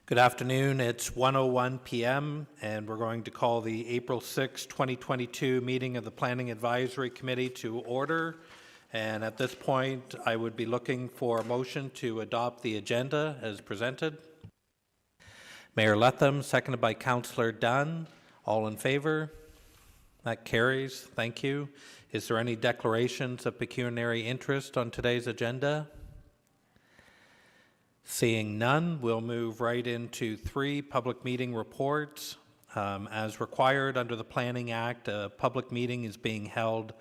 Good afternoon. It's 1:01 p.m. and we're going to call the April 6, 2022 meeting of the Planning Advisory Committee to order. And at this point, I would be looking for a motion to adopt the agenda as presented. Mayor Letham, seconded by Councillor Dunn. All in favor? That carries. Thank you. Is there any declarations of pecuniary interest on today's agenda? Seeing none, we'll move right into 3 public meeting reports. As required under the Planning Act, a public meeting is being held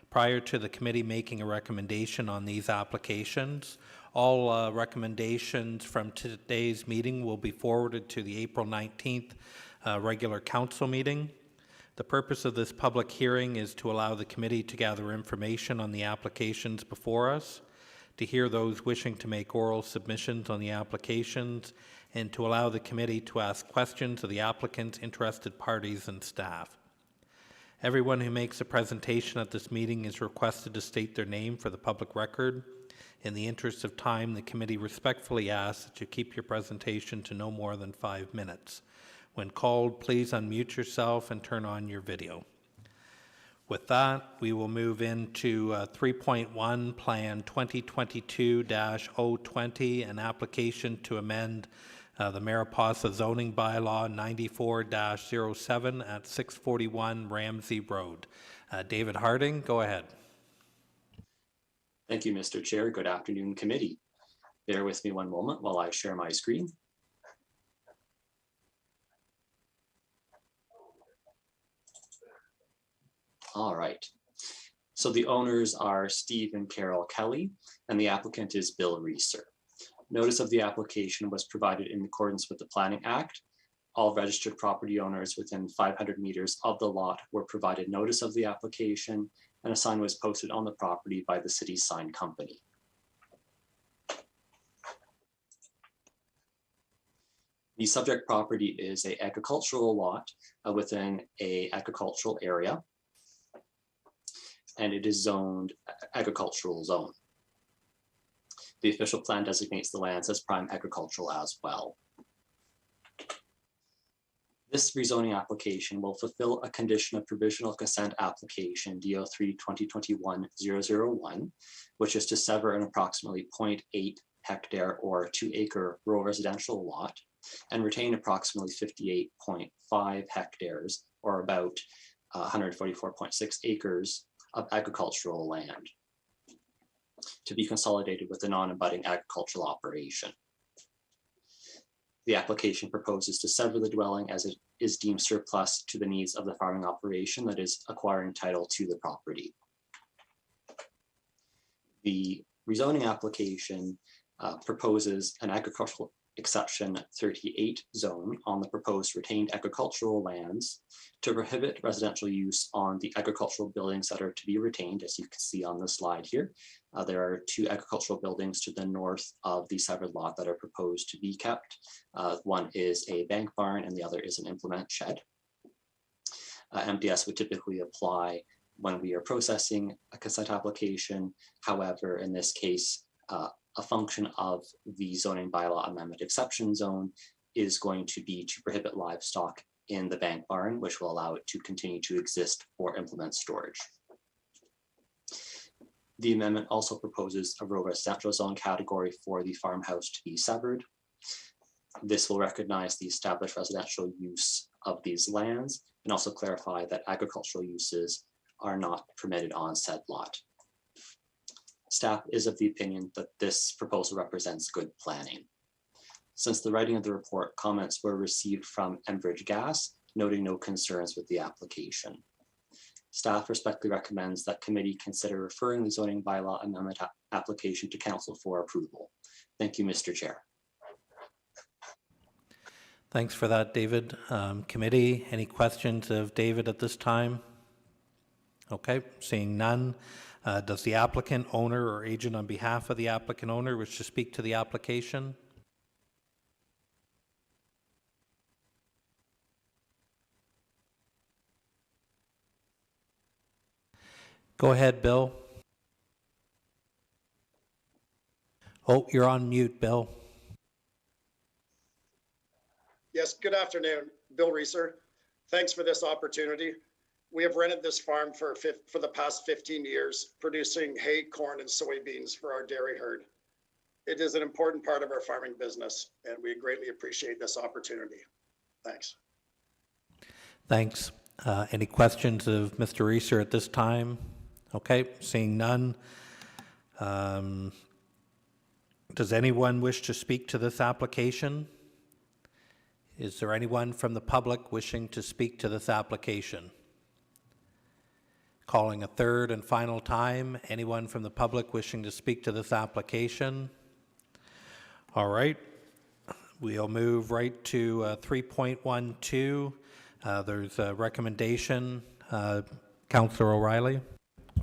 prior to the committee making a recommendation on these applications. All recommendations from today's meeting will be forwarded to the April 19th regular council meeting. The purpose of this public hearing is to allow the committee to gather information on the applications before us, to hear those wishing to make oral submissions on the applications, and to allow the committee to ask questions of the applicants, interested parties, and staff. Everyone who makes a presentation at this meeting is requested to state their name for the public record. In the interest of time, the committee respectfully asks that you keep your presentation to no more than 5 minutes. When called, please unmute yourself and turn on your video. With that, we will move into 3.1, Plan 2022-020, an application to amend the Mariposa zoning bylaw 94-07 at 641 Ramsey Road. David Harding, go ahead. Thank you, Mr. Chair. Good afternoon, committee. Bear with me one moment while I share my screen. All right, so the owners are Steve and Carol Kelly, and the applicant is Bill Reeser. Notice of the application was provided in accordance with the Planning Act. All registered property owners within 500 meters of the lot were provided notice of the application, and a sign was posted on the property by the city's sign company. The subject property is an agricultural lot within an agricultural area, and it is zoned agricultural zone. The official plan designates the lands as prime agricultural as well. This rezoning application will fulfill a condition of provisional consent application DO3 2021-001, which is to sever an approximately 0.8 hectare or 2-acre rural residential lot and retain approximately 58.5 hectares or about 144.6 acres of agricultural land to be consolidated with a non-abutting agricultural operation. The application proposes to sever the dwelling as it is deemed surplus to the needs of the farming operation that is acquiring title to the property. The rezoning application proposes an agricultural exception 38 zone on the proposed retained agricultural lands to prohibit residential use on the agricultural buildings that are to be retained. As you can see on the slide here, there are 2 agricultural buildings to the north of the severed lot that are proposed to be kept. One is a bank barn and the other is an implement shed. MDS would typically apply when we are processing a consent application. However, in this case, a function of the zoning bylaw amendment exception zone is going to be to prohibit livestock in the bank barn, which will allow it to continue to exist for implement storage. The amendment also proposes a rural residential zone category for the farmhouse to be severed. This will recognize the established residential use of these lands and also clarify that agricultural uses are not permitted on said lot. Staff is of the opinion that this proposal represents good planning. Since the writing of the report, comments were received from Enbridge Gas, noting no concerns with the application. Staff respectfully recommends that committee consider referring the zoning bylaw amendment application to council for approval. Thank you, Mr. Chair. Thanks for that, David. Committee, any questions of David at this time? Okay, seeing none. Does the applicant, owner, or agent on behalf of the applicant owner wish to speak to the application? Go ahead, Bill. Oh, you're on mute, Bill. Yes, good afternoon, Bill Reeser. Thanks for this opportunity. We have rented this farm for the past 15 years, producing hay, corn, and soybeans for our dairy herd. It is an important part of our farming business, and we greatly appreciate this opportunity. Thanks. Thanks. Any questions of Mr. Reeser at this time? Okay, seeing none. Does anyone wish to speak to this application? Is there anyone from the public wishing to speak to this application? Calling a third and final time. Anyone from the public wishing to speak to this application? All right. We'll move right to 3.12. There's a recommendation. Councillor O'Reilly.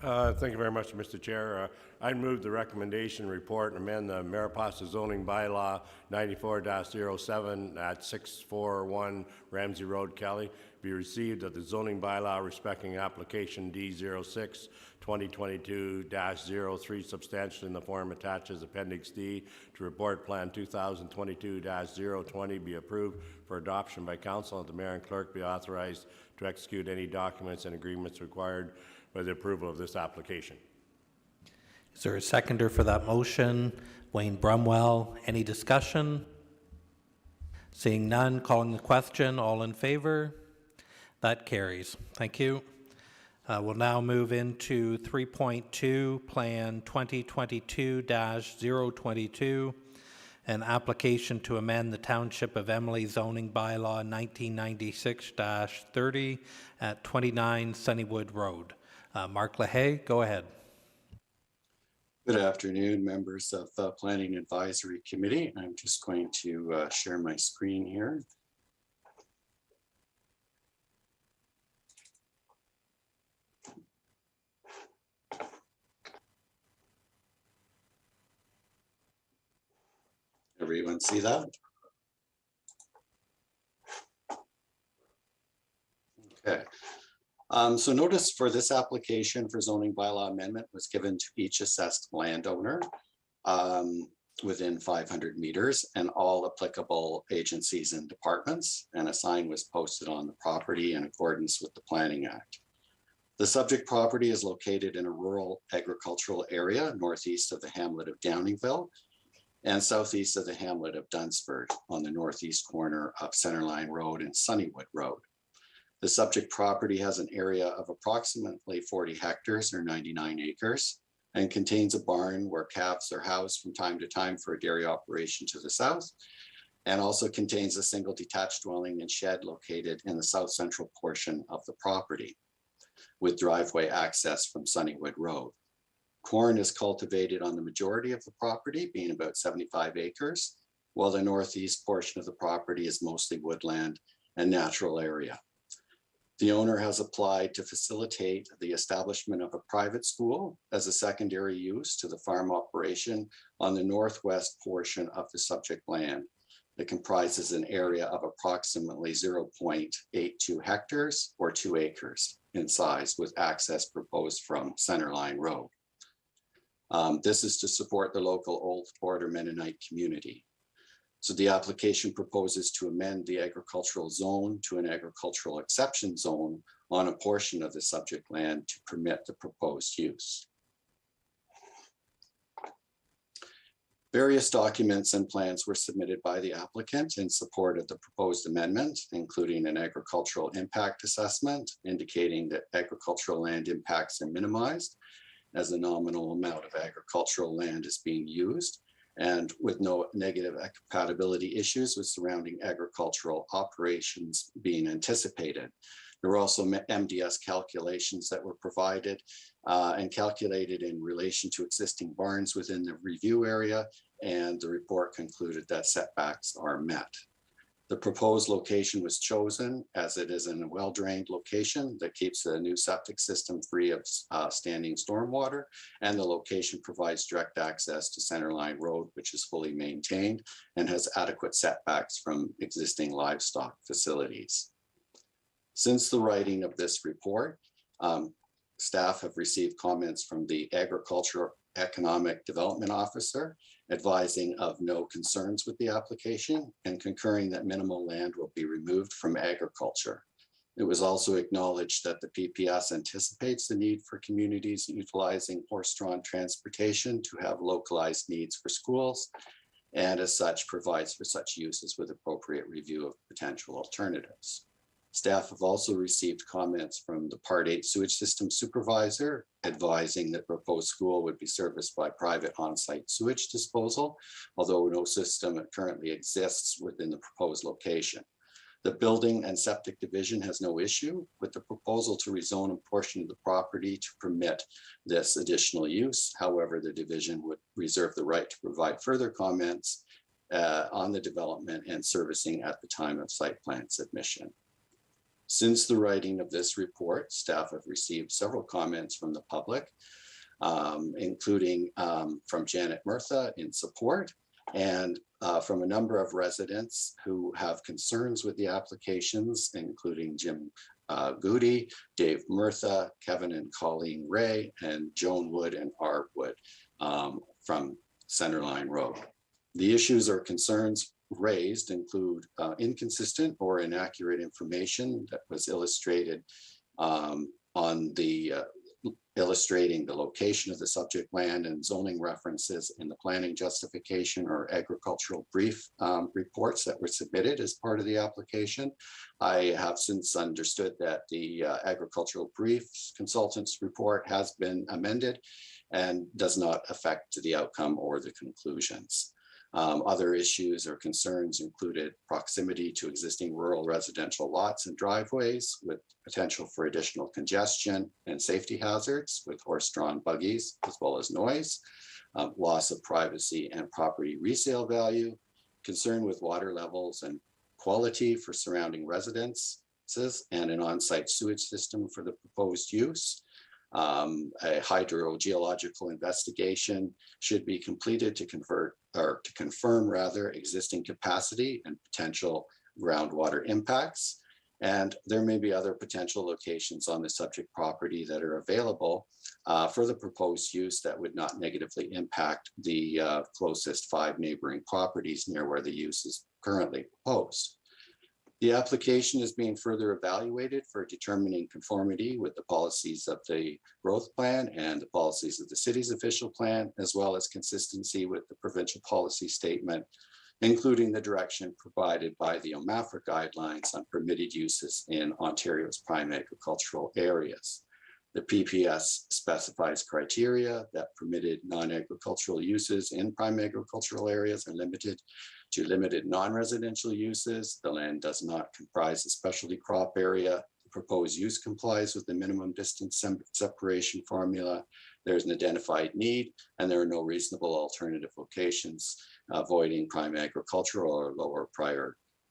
Thank you very much, Mr. Chair. I move the recommendation report and amend the Mariposa zoning bylaw 94-07 at 641 Ramsey Road, Kelly, be received that the zoning bylaw respecting application D06 2022-03 substantially in the form attached as Appendix D to Report Plan 2022-020 be approved for adoption by council, and the mayor and clerk be authorized to execute any documents and agreements required by the approval of this application. Is there a seconder for that motion? Wayne Brumwell. Any discussion? Seeing none, calling the question. All in favor? That carries. Thank you. We'll now move into 3.2, Plan 2022-022, an application to amend the Township of Emily zoning bylaw 1996-30 at 29 Sunnywood Road. Mark LaHaye, go ahead. Good afternoon, members of the Planning Advisory Committee. I'm just going to share my screen here. Everyone see that? Okay. So notice for this application for zoning bylaw amendment was given to each assessed landowner within 500 meters and all applicable agencies and departments, and a sign was posted on the property in accordance with the Planning Act. The subject property is located in a rural agricultural area northeast of the hamlet of Downingville and southeast of the hamlet of Dunsford on the northeast corner of Centerline Road and Sunnywood Road. The subject property has an area of approximately 40 hectares or 99 acres and contains a barn where calves are housed from time to time for a dairy operation to the south, and also contains a single detached dwelling and shed located in the south central portion of the property with driveway access from Sunnywood Road. Corn is cultivated on the majority of the property, being about 75 acres, while the northeast portion of the property is mostly woodland and natural area. The owner has applied to facilitate the establishment of a private school as a secondary use to the farm operation on the northwest portion of the subject land. It comprises an area of approximately 0.82 hectares or 2 acres in size, with access proposed from Centerline Road. This is to support the local Old Order Mennonite community. So the application proposes to amend the agricultural zone to an agricultural exception zone on a portion of the subject land to permit the proposed use. Various documents and plans were submitted by the applicant in support of the proposed amendment, including an agricultural impact assessment indicating that agricultural land impacts are minimized as a nominal amount of agricultural land is being used, and with no negative compatibility issues with surrounding agricultural operations being anticipated. There were also MDS calculations that were provided and calculated in relation to existing barns within the review area, and the report concluded that setbacks are met. The proposed location was chosen as it is in a well-drained location that keeps the new septic system free of standing stormwater, and the location provides direct access to Centerline Road, which is fully maintained and has adequate setbacks from existing livestock facilities. Since the writing of this report, staff have received comments from the agricultural Economic Development Officer, advising of no concerns with the application and concurring that minimal land will be removed from agriculture. It was also acknowledged that the PPS anticipates the need for communities utilizing horse-drawn transportation to have localized needs for schools, and as such provides for such uses with appropriate review of potential alternatives. Staff have also received comments from the Part 8 sewage system supervisor advising that proposed school would be serviced by private on-site sewage disposal, although no system currently exists within the proposed location. The Building and Septic Division has no issue with the proposal to rezone a portion of the property to permit this additional use. However, the division would reserve the right to provide further comments on the development and servicing at the time of site plan submission. Since the writing of this report, staff have received several comments from the public, including from Janet Murtha in support, and from a number of residents who have concerns with the applications, including Jim Goody, Dave Murtha, Kevin and Colleen Ray, and Joan Wood and Art Wood from Centerline Road. The issues or concerns raised include inconsistent or inaccurate information that was illustrated on the illustrating the location of the subject land and zoning references in the planning justification or agricultural brief reports that were submitted as part of the application. I have since understood that the agricultural briefs consultant's report has been amended and does not affect the outcome or the conclusions. Other issues or concerns included proximity to existing rural residential lots and driveways with potential for additional congestion and safety hazards with horse-drawn buggies, as well as noise, loss of privacy and property resale value, concern with water levels and quality for surrounding residences, and an on-site sewage system for the proposed use. A hydrogeological investigation should be completed to confirm rather existing capacity and potential groundwater impacts. And there may be other potential locations on the subject property that are available for the proposed use that would not negatively impact the closest 5 neighboring properties near where the use is currently proposed. The application is being further evaluated for determining conformity with the policies of the growth plan and the policies of the city's official plan, as well as consistency with the provincial policy statement, including the direction provided by the OMAFRA guidelines on permitted uses in Ontario's prime agricultural areas. The PPS specifies criteria that permitted non-agricultural uses in prime agricultural areas are limited to limited non-residential uses. The land does not comprise a specialty crop area. The proposed use complies with the minimum distance separation formula. There's an identified need, and there are no reasonable alternative locations avoiding prime agricultural or lower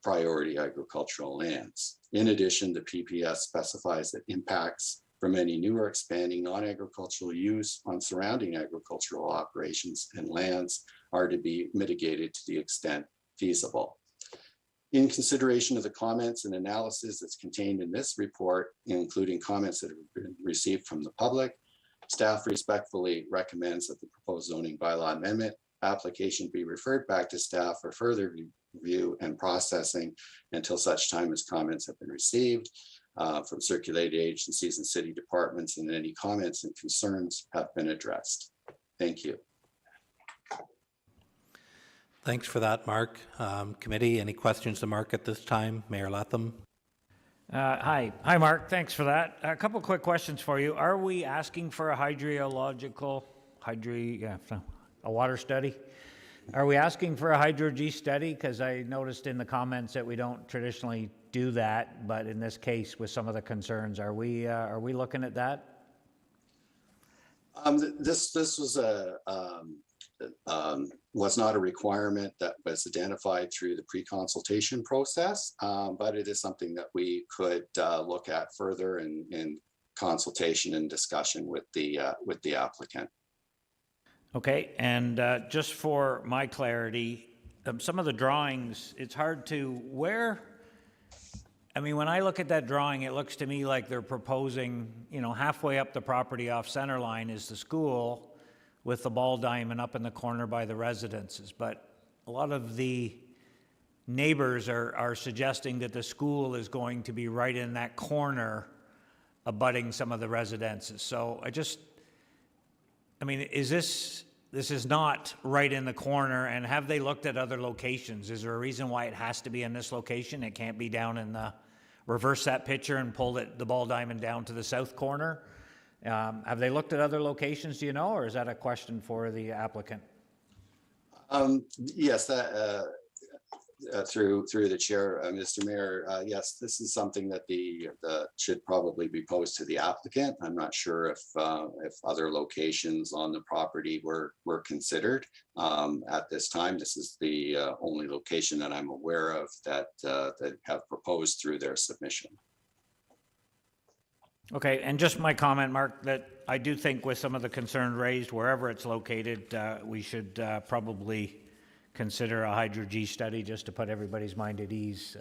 priority agricultural lands. In addition, the PPS specifies that impacts from any new or expanding non-agricultural use on surrounding agricultural operations and lands are to be mitigated to the extent feasible. In consideration of the comments and analysis that's contained in this report, including comments that have been received from the public, staff respectfully recommends that the proposed zoning bylaw amendment application be referred back to staff for further review and processing until such time as comments have been received from circulated agencies and city departments, and any comments and concerns have been addressed. Thank you. Thanks for that, Mark. Committee, any questions to Mark at this time? Mayor Latham? Hi, Mark. Thanks for that. A couple quick questions for you. Are we asking for a a water study? Are we asking for a hydro-G study? Because I noticed in the comments that we don't traditionally do that, but in this case, with some of the concerns, are we looking at that? This was not a requirement that was identified through the pre-consultation process, but it is something that we could look at further in consultation and discussion with the applicant. Okay, and just for my clarity, some of the drawings, it's hard to when I look at that drawing, it looks to me like they're proposing, halfway up the property off Centerline is the school, with the ball diamond up in the corner by the residences, but a lot of the neighbors are suggesting that the school is going to be right in that corner abutting some of the residences. So I mean, this is not right in the corner, and have they looked at other locations? Is there a reason why it has to be in this location? It can't be down in the, reverse that picture and pull the ball diamond down to the south corner? Have they looked at other locations, do you know, or is that a question for the applicant? Yes, that, through the chair, Mr. Mayor, yes, this is something that should probably be posed to the applicant. I'm not sure if other locations on the property were considered at this time. This is the only location that I'm aware of that have proposed through their submission. Okay, and just my comment, Mark, that I do think with some of the concerns raised, wherever it's located, we should probably consider a hydro-G study just to put everybody's mind at ease.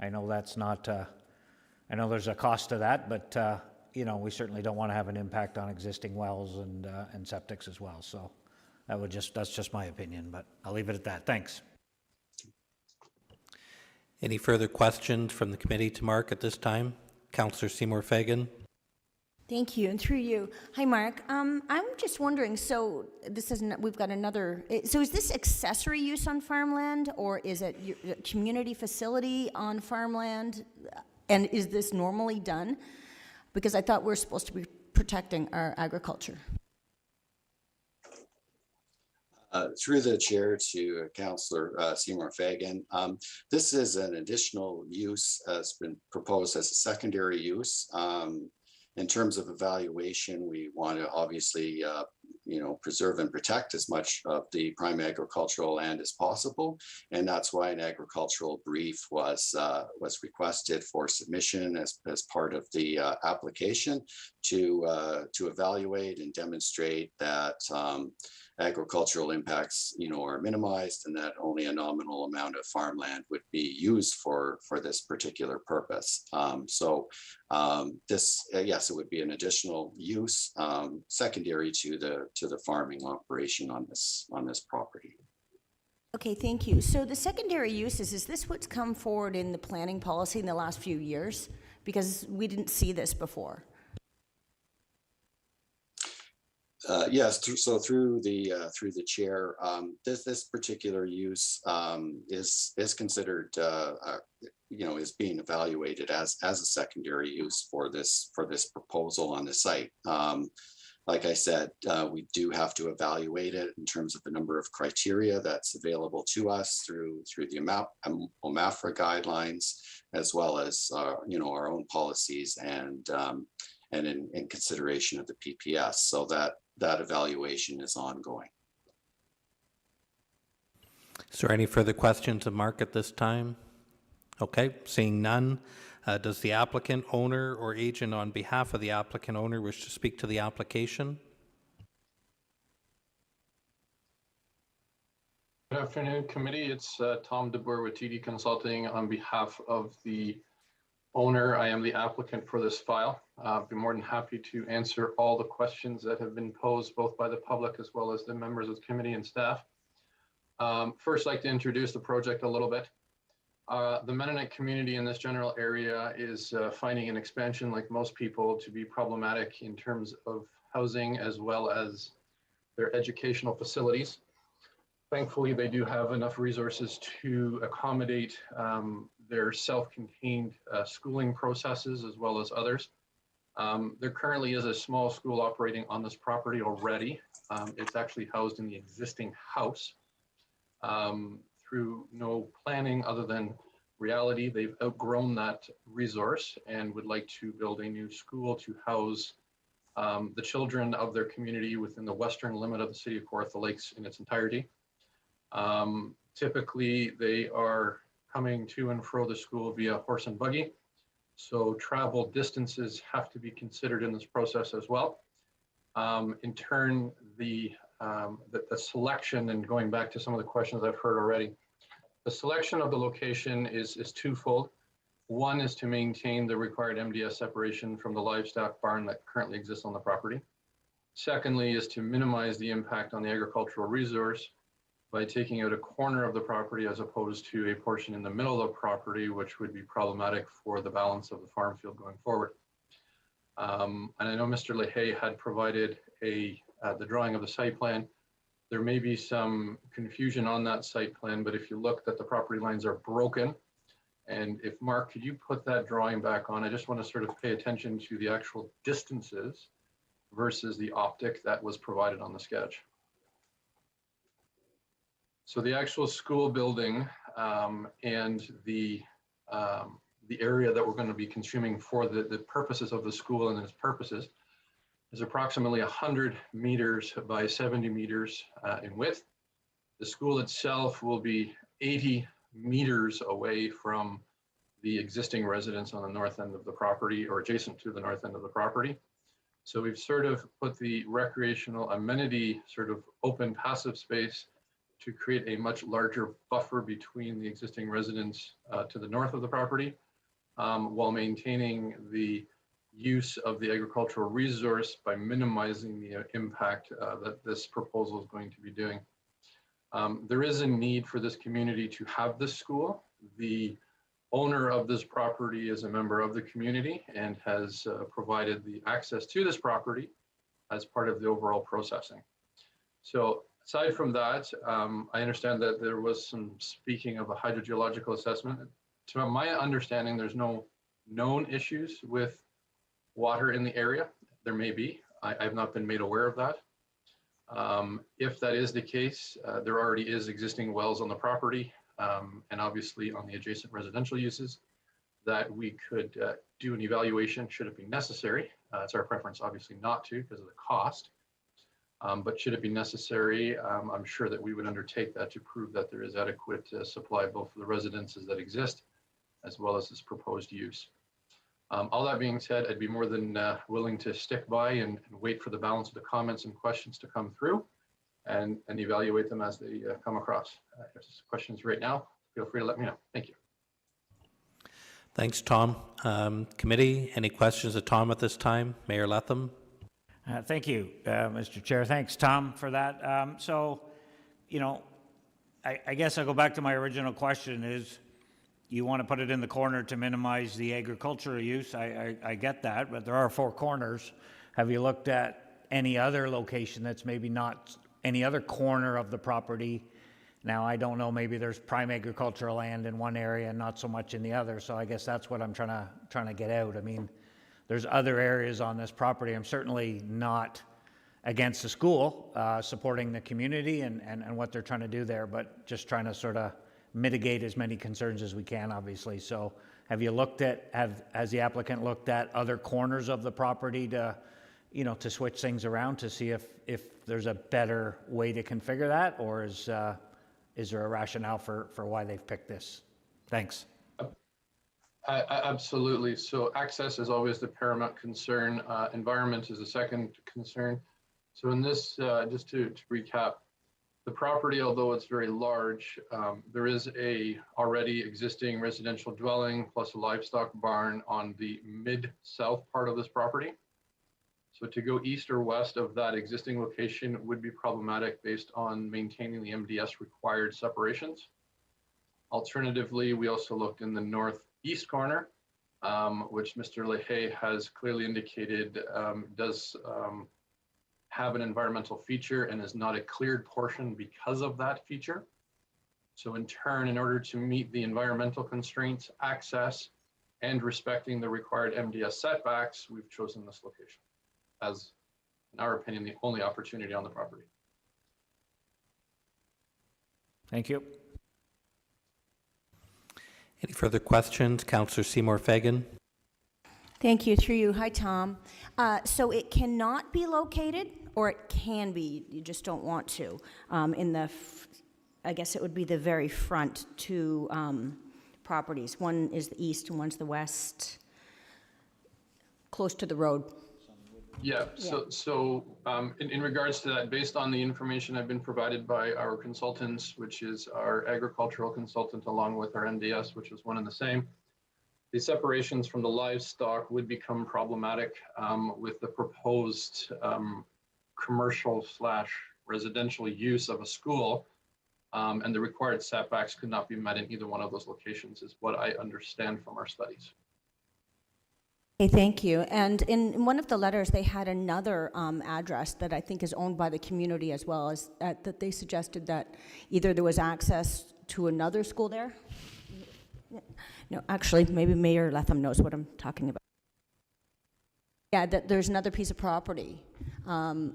I know that's not, I know there's a cost to that, but you know, we certainly don't want to have an impact on existing wells and septics as well. So that's just my opinion, but I'll leave it at that. Thanks. Any further questions from the committee to Mark at this time? Councillor Seymour Fagan. Thank you, and through you. Hi, Mark. I'm just wondering, so this isn't, we've got another, so is this accessory use on farmland, or is it a community facility on farmland? And is this normally done? Because I thought we're supposed to be protecting our agriculture. Through the chair to Councillor Seymour Fagan, this is an additional use that's been proposed as a secondary use. In terms of evaluation, we want to obviously, preserve and protect as much of the prime agricultural land as possible, and that's why an agricultural brief was requested for submission as part of the application to evaluate and demonstrate that agricultural impacts, are minimized, and that only a nominal amount of farmland would be used for this particular purpose. Yes, it would be an additional use secondary to the farming operation on this property. Okay, thank you. So the secondary uses, is this what's come forward in the planning policy in the last few years? Because we didn't see this before. Yes, so through the chair, this particular use is considered, is being evaluated as a secondary use for this proposal on the site. Like I said, we do have to evaluate it in terms of the number of criteria that's available to us through the OMAFRA guidelines, as well as our own policies and in consideration of the PPS. So that evaluation is ongoing. Is there any further questions of Mark at this time? Okay, seeing none. Does the applicant, owner, or agent on behalf of the applicant owner wish to speak to the application? Good afternoon, committee. It's Tom DeBoer with TD Consulting on behalf of the owner. I am the applicant for this file. I'd be more than happy to answer all the questions that have been posed both by the public as well as the members of the committee and staff. First, I'd like to introduce the project a little bit. The Mennonite community in this general area is finding an expansion, like most people, to be problematic in terms of housing as well as their educational facilities. Thankfully, they do have enough resources to accommodate their self-contained schooling processes as well as others. There currently is a small school operating on this property already. It's actually housed in the existing house. Through no planning other than reality, they've outgrown that resource and would like to build a new school to house the children of their community within the western limit of the city of Kawartha Lakes in its entirety. Typically, they are coming to and fro the school via horse and buggy. So travel distances have to be considered in this process as well. In turn, the selection, and going back to some of the questions I've heard already, the selection of the location is twofold. One is to maintain the required MDS separation from the livestock barn that currently exists on the property. Secondly is to minimize the impact on the agricultural resource by taking out a corner of the property as opposed to a portion in the middle of the property, which would be problematic for the balance of the farm field going forward. And I know Mr. Lehay had provided the drawing of the site plan. There may be some confusion on that site plan, but if you look that the property lines are broken, and if Mark, could you put that drawing back on? I just want to sort of pay attention to the actual distances versus the optic that was provided on the sketch. So the actual school building and the area that we're going to be consuming for the purposes of the school and its purposes is approximately 100 meters by 70 meters in width. The school itself will be 80 meters away from the existing residence on the north end of the property, or adjacent to the north end of the property. So we've sort of put the recreational amenity sort of open passive space to create a much larger buffer between the existing residents to the north of the property, while maintaining the use of the agricultural resource by minimizing the impact that this proposal is going to be doing. There is a need for this community to have this school. The owner of this property is a member of the community and has provided the access to this property as part of the overall processing. So aside from that, I understand that there was some speaking of a hydrogeological assessment. To my understanding, there's no known issues with water in the area. There may be. I have not been made aware of that. If that is the case, there already is existing wells on the property and obviously on the adjacent residential uses that we could do an evaluation should it be necessary. It's our preference obviously not to because of the cost, but should it be necessary, I'm sure that we would undertake that to prove that there is adequate supply both for the residences that exist as well as this proposed use. All that being said, I'd be more than willing to stick by and wait for the balance of the comments and questions to come through and evaluate them as they come across. If there's questions right now, feel free to let me know. Thank you. Thanks, Tom. Committee, any questions of Tom at this time? Mayor Latham? Thank you, Mr. Chair. Thanks, Tom, for that. So, you know, I guess I'll go back to my original question is, you want to put it in the corner to minimize the agricultural use. I get that, but there are 4 corners. Have you looked at any other location that's maybe not any other corner of the property? Now, I don't know, maybe there's prime agricultural land in one area and not so much in the other. So I guess that's what I'm trying to get out. I mean, there's other areas on this property. I'm certainly not against the school, supporting the community and what they're trying to do there, but just trying to sort of mitigate as many concerns as we can, obviously. So have you looked at, has the applicant looked at other corners of the property to, you know, to switch things around to see if there's a better way to configure that, or is there a rationale for why they've picked this? Thanks. Absolutely. So access is always the paramount concern. Environment is a second concern. So in this, just to recap, the property, although it's very large, there is a already existing residential dwelling plus a livestock barn on the mid-south part of this property. So to go east or west of that existing location would be problematic based on maintaining the MDS required separations. Alternatively, we also looked in the northeast corner, which Mr. Lehay has clearly indicated does have an environmental feature and is not a cleared portion because of that feature. So in turn, in order to meet the environmental constraints, access, and respecting the required MDS setbacks, we've chosen this location as, in our opinion, the only opportunity on the property. Thank you. Any further questions? Councillor Seymour Fagan? Thank you, through you. Hi, Tom. So it cannot be located, or it can be, you just don't want to, in the, I guess it would be the very front 2 properties. One is the east and one's the west, close to the road. Yeah, so in regards to that, based on the information I've been provided by our consultants, which is our agricultural consultant along with our MDS, which is one and the same, the separations from the livestock would become problematic with the proposed commercial slash residential use of a school, and the required setbacks could not be met in either one of those locations, is what I understand from our studies. Okay, thank you. And in one of the letters, they had another address that I think is owned by the community as well, as that they suggested that either there was access to another school there. No, actually, maybe Mayor Letham knows what I'm talking about. Yeah, that there's another piece of property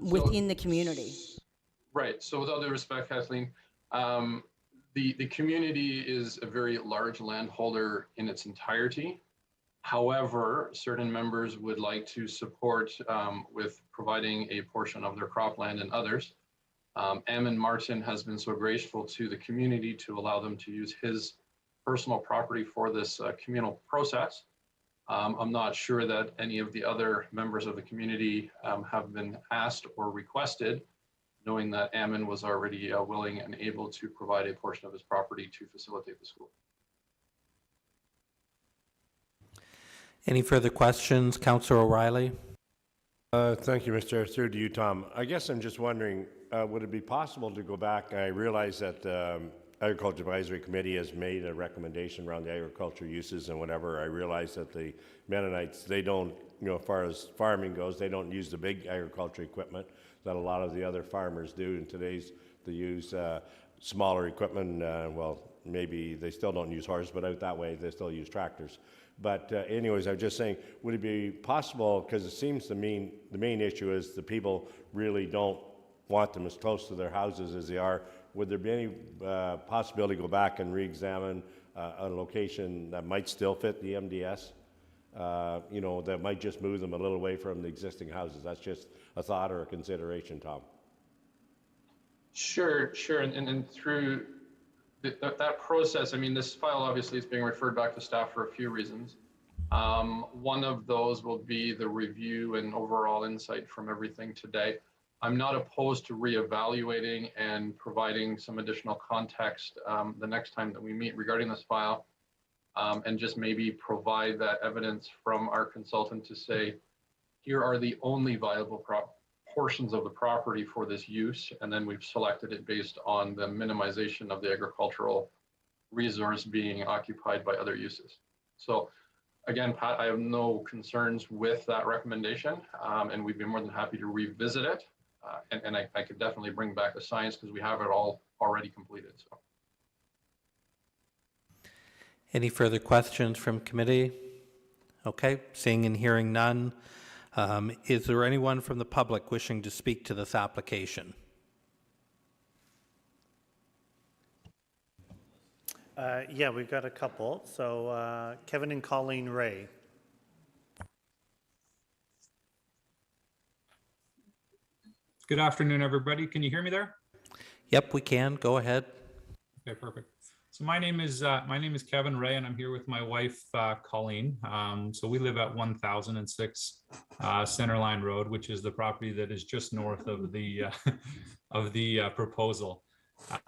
within the community. Right. So with all due respect, Kathleen, the community is a very large landholder in its entirety. However, certain members would like to support with providing a portion of their cropland and others. Ammon Martin has been so graceful to the community to allow them to use his personal property for this communal process. I'm not sure that any of the other members of the community have been asked or requested, knowing that Ammon was already willing and able to provide a portion of his property to facilitate the school. Any further questions? Councillor O'Reilly? Thank you, Mr. Chair. Through to you, Tom. I guess I'm just wondering, would it be possible to go back? I realize that Agriculture Advisory Committee has made a recommendation around the agriculture uses and whatever. I realize that the Mennonites, they don't, as far as farming goes, they don't use the big agriculture equipment that a lot of the other farmers do. And today's, they use smaller equipment. Well, maybe they still don't use horses, but out that way, they still use tractors. But anyways, I'm just saying, would it be possible, because it seems the main issue is the people really don't want them as close to their houses as they are. Would there be any possibility to go back and re-examine a location that might still fit the MDS? That might just move them a little away from the existing houses. That's just a thought or a consideration, Tom. Sure. And through that process, I mean, this file obviously is being referred back to staff for a few reasons. One of those will be the review and overall insight from everything today. I'm not opposed to reevaluating and providing some additional context the next time that we meet regarding this file, and just maybe provide that evidence from our consultant to say, here are the only viable portions of the property for this use, and then we've selected it based on the minimization of the agricultural resource being occupied by other uses. So again, Pat, I have no concerns with that recommendation, and we'd be more than happy to revisit it. And I could definitely bring back the science because we have it all already completed. So, Any further questions from committee? Okay, seeing and hearing none. Is there anyone from the public wishing to speak to this application? Yeah, we've got a couple. So Kevin and Colleen Ray. Good afternoon, everybody. Can you hear me there? Yep, we can. Go ahead. Okay, perfect. So my name is Kevin Ray, and I'm here with my wife Colleen. So we live at 1006 Centerline Road, which is the property that is just north of the proposal.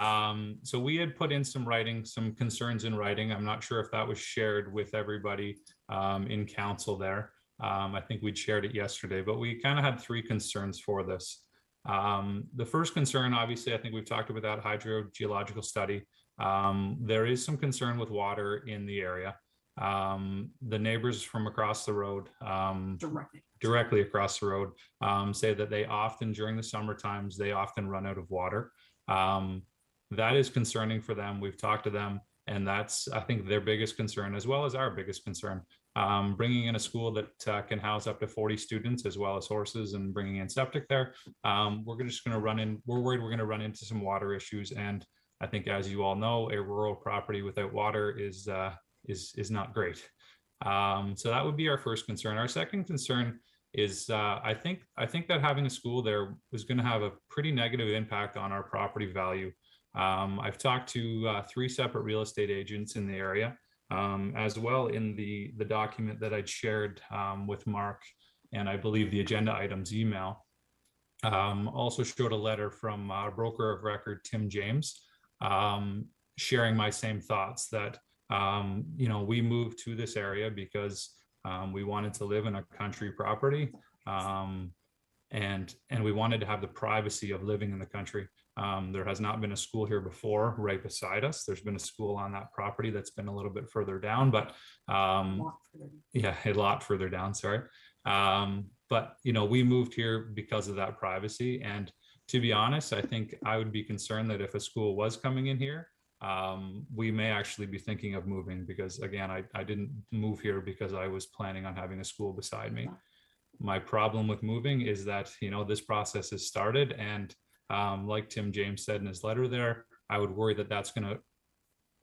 So we had put in some concerns in writing. I'm not sure if that was shared with everybody in council there. I think we'd shared it yesterday, but we kind of had three concerns for this. The first concern, obviously, I think we've talked about that hydrogeological study. There is some concern with water in the area. The neighbors from across the road, directly across the road, say that they often, during the summer times, they often run out of water. That is concerning for them. We've talked to them, and that's, I think, their biggest concern, as well as our biggest concern. Bringing in a school that can house up to 40 students, as well as horses, and bringing in septic there, we're just going to we're worried we're going to run into some water issues. And I think, as you all know, a rural property without water is not great. So that would be our first concern. Our second concern is I think that having a school there is going to have a pretty negative impact on our property value. I've talked to 3 separate real estate agents in the area, as well in the document that I'd shared with Mark, and I believe the agenda items email. Also showed a letter from our broker of record, Tim James, sharing my same thoughts that, we moved to this area because we wanted to live in a country property. and we wanted to have the privacy of living in the country. There has not been a school here before right beside us. There's been a school on that property that's been a little bit further down, but yeah, a lot further down, sorry. But, you know, we moved here because of that privacy. And to be honest, I think I would be concerned that if a school was coming in here, we may actually be thinking of moving because, again, I didn't move here because I was planning on having a school beside me. My problem with moving is that, you know, this process has started, and like Tim James said in his letter there, I would worry that that's going to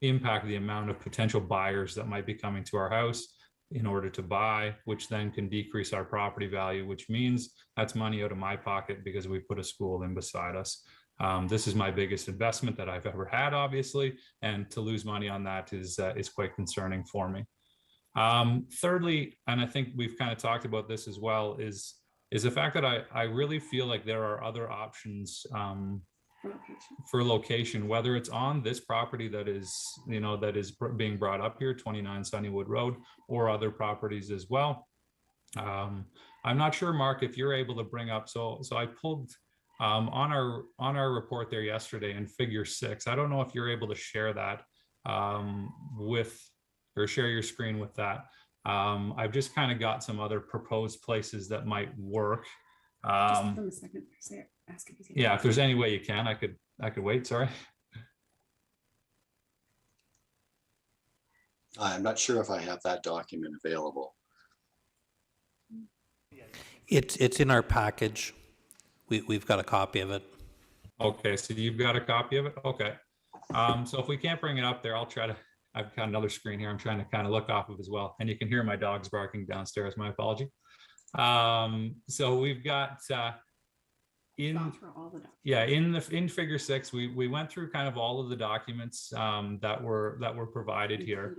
impact the amount of potential buyers that might be coming to our house in order to buy, which then can decrease our property value, which means that's money out of my pocket because we put a school in beside us. This is my biggest investment that I've ever had, obviously, and to lose money on that is quite concerning for me. Thirdly, and I think we've kind of talked about this as well, is the fact that I really feel like there are other options for location, whether it's on this property that is, you know, that is being brought up here, 29 Sunnywood Road, or other properties as well. I'm not sure, Mark, if you're able to bring up, so I pulled on our report there yesterday in figure 6. I don't know if you're able to share that or share your screen with that. I've just kind of got some other proposed places that might work. Just a second. Yeah, if there's any way you can, I could wait, sorry. I'm not sure if I have that document available. It's in our package. We've got a copy of it. Okay, so you've got a copy of it? Okay. So if we can't bring it up there, I'll try to, I've got another screen here I'm trying to kind of look off of as well. And you can hear my dogs barking downstairs, my apology. So we've got in figure 6, we went through kind of all of the documents that were provided here,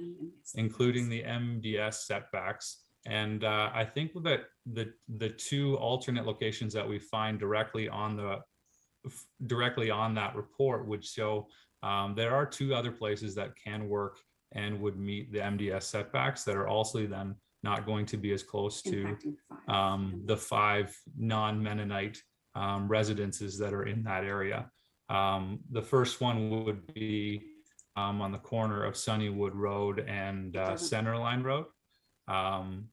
including the MDS setbacks. And I think that the two alternate locations that we find directly on that report would show there are 2 other places that can work and would meet the MDS setbacks that are also then not going to be as close to the 5 non-Mennonite residences that are in that area. The first one would be on the corner of Sunnywood Road and Centerline Road.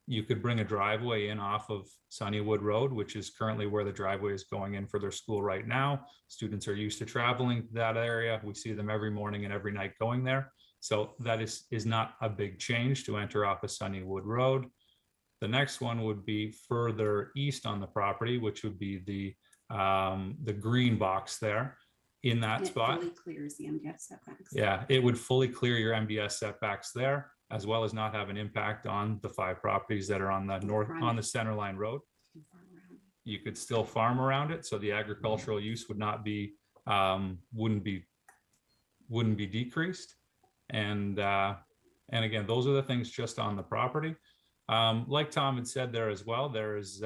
You could bring a driveway in off of Sunnywood Road, which is currently where the driveway is going in for their school right now. Students are used to traveling that area. We see them every morning and every night going there. So that is not a big change to enter off of Sunnywood Road. The next one would be further east on the property, which would be the green box there in that spot. It fully clears the MDS setbacks. Yeah, it would fully clear your MDS setbacks there, as well as not have an impact on the 5 properties that are on the on the Centerline Road. You could still farm around it, so the agricultural use would not be wouldn't be decreased. And again, those are the things just on the property. Like Tom had said there as well, there is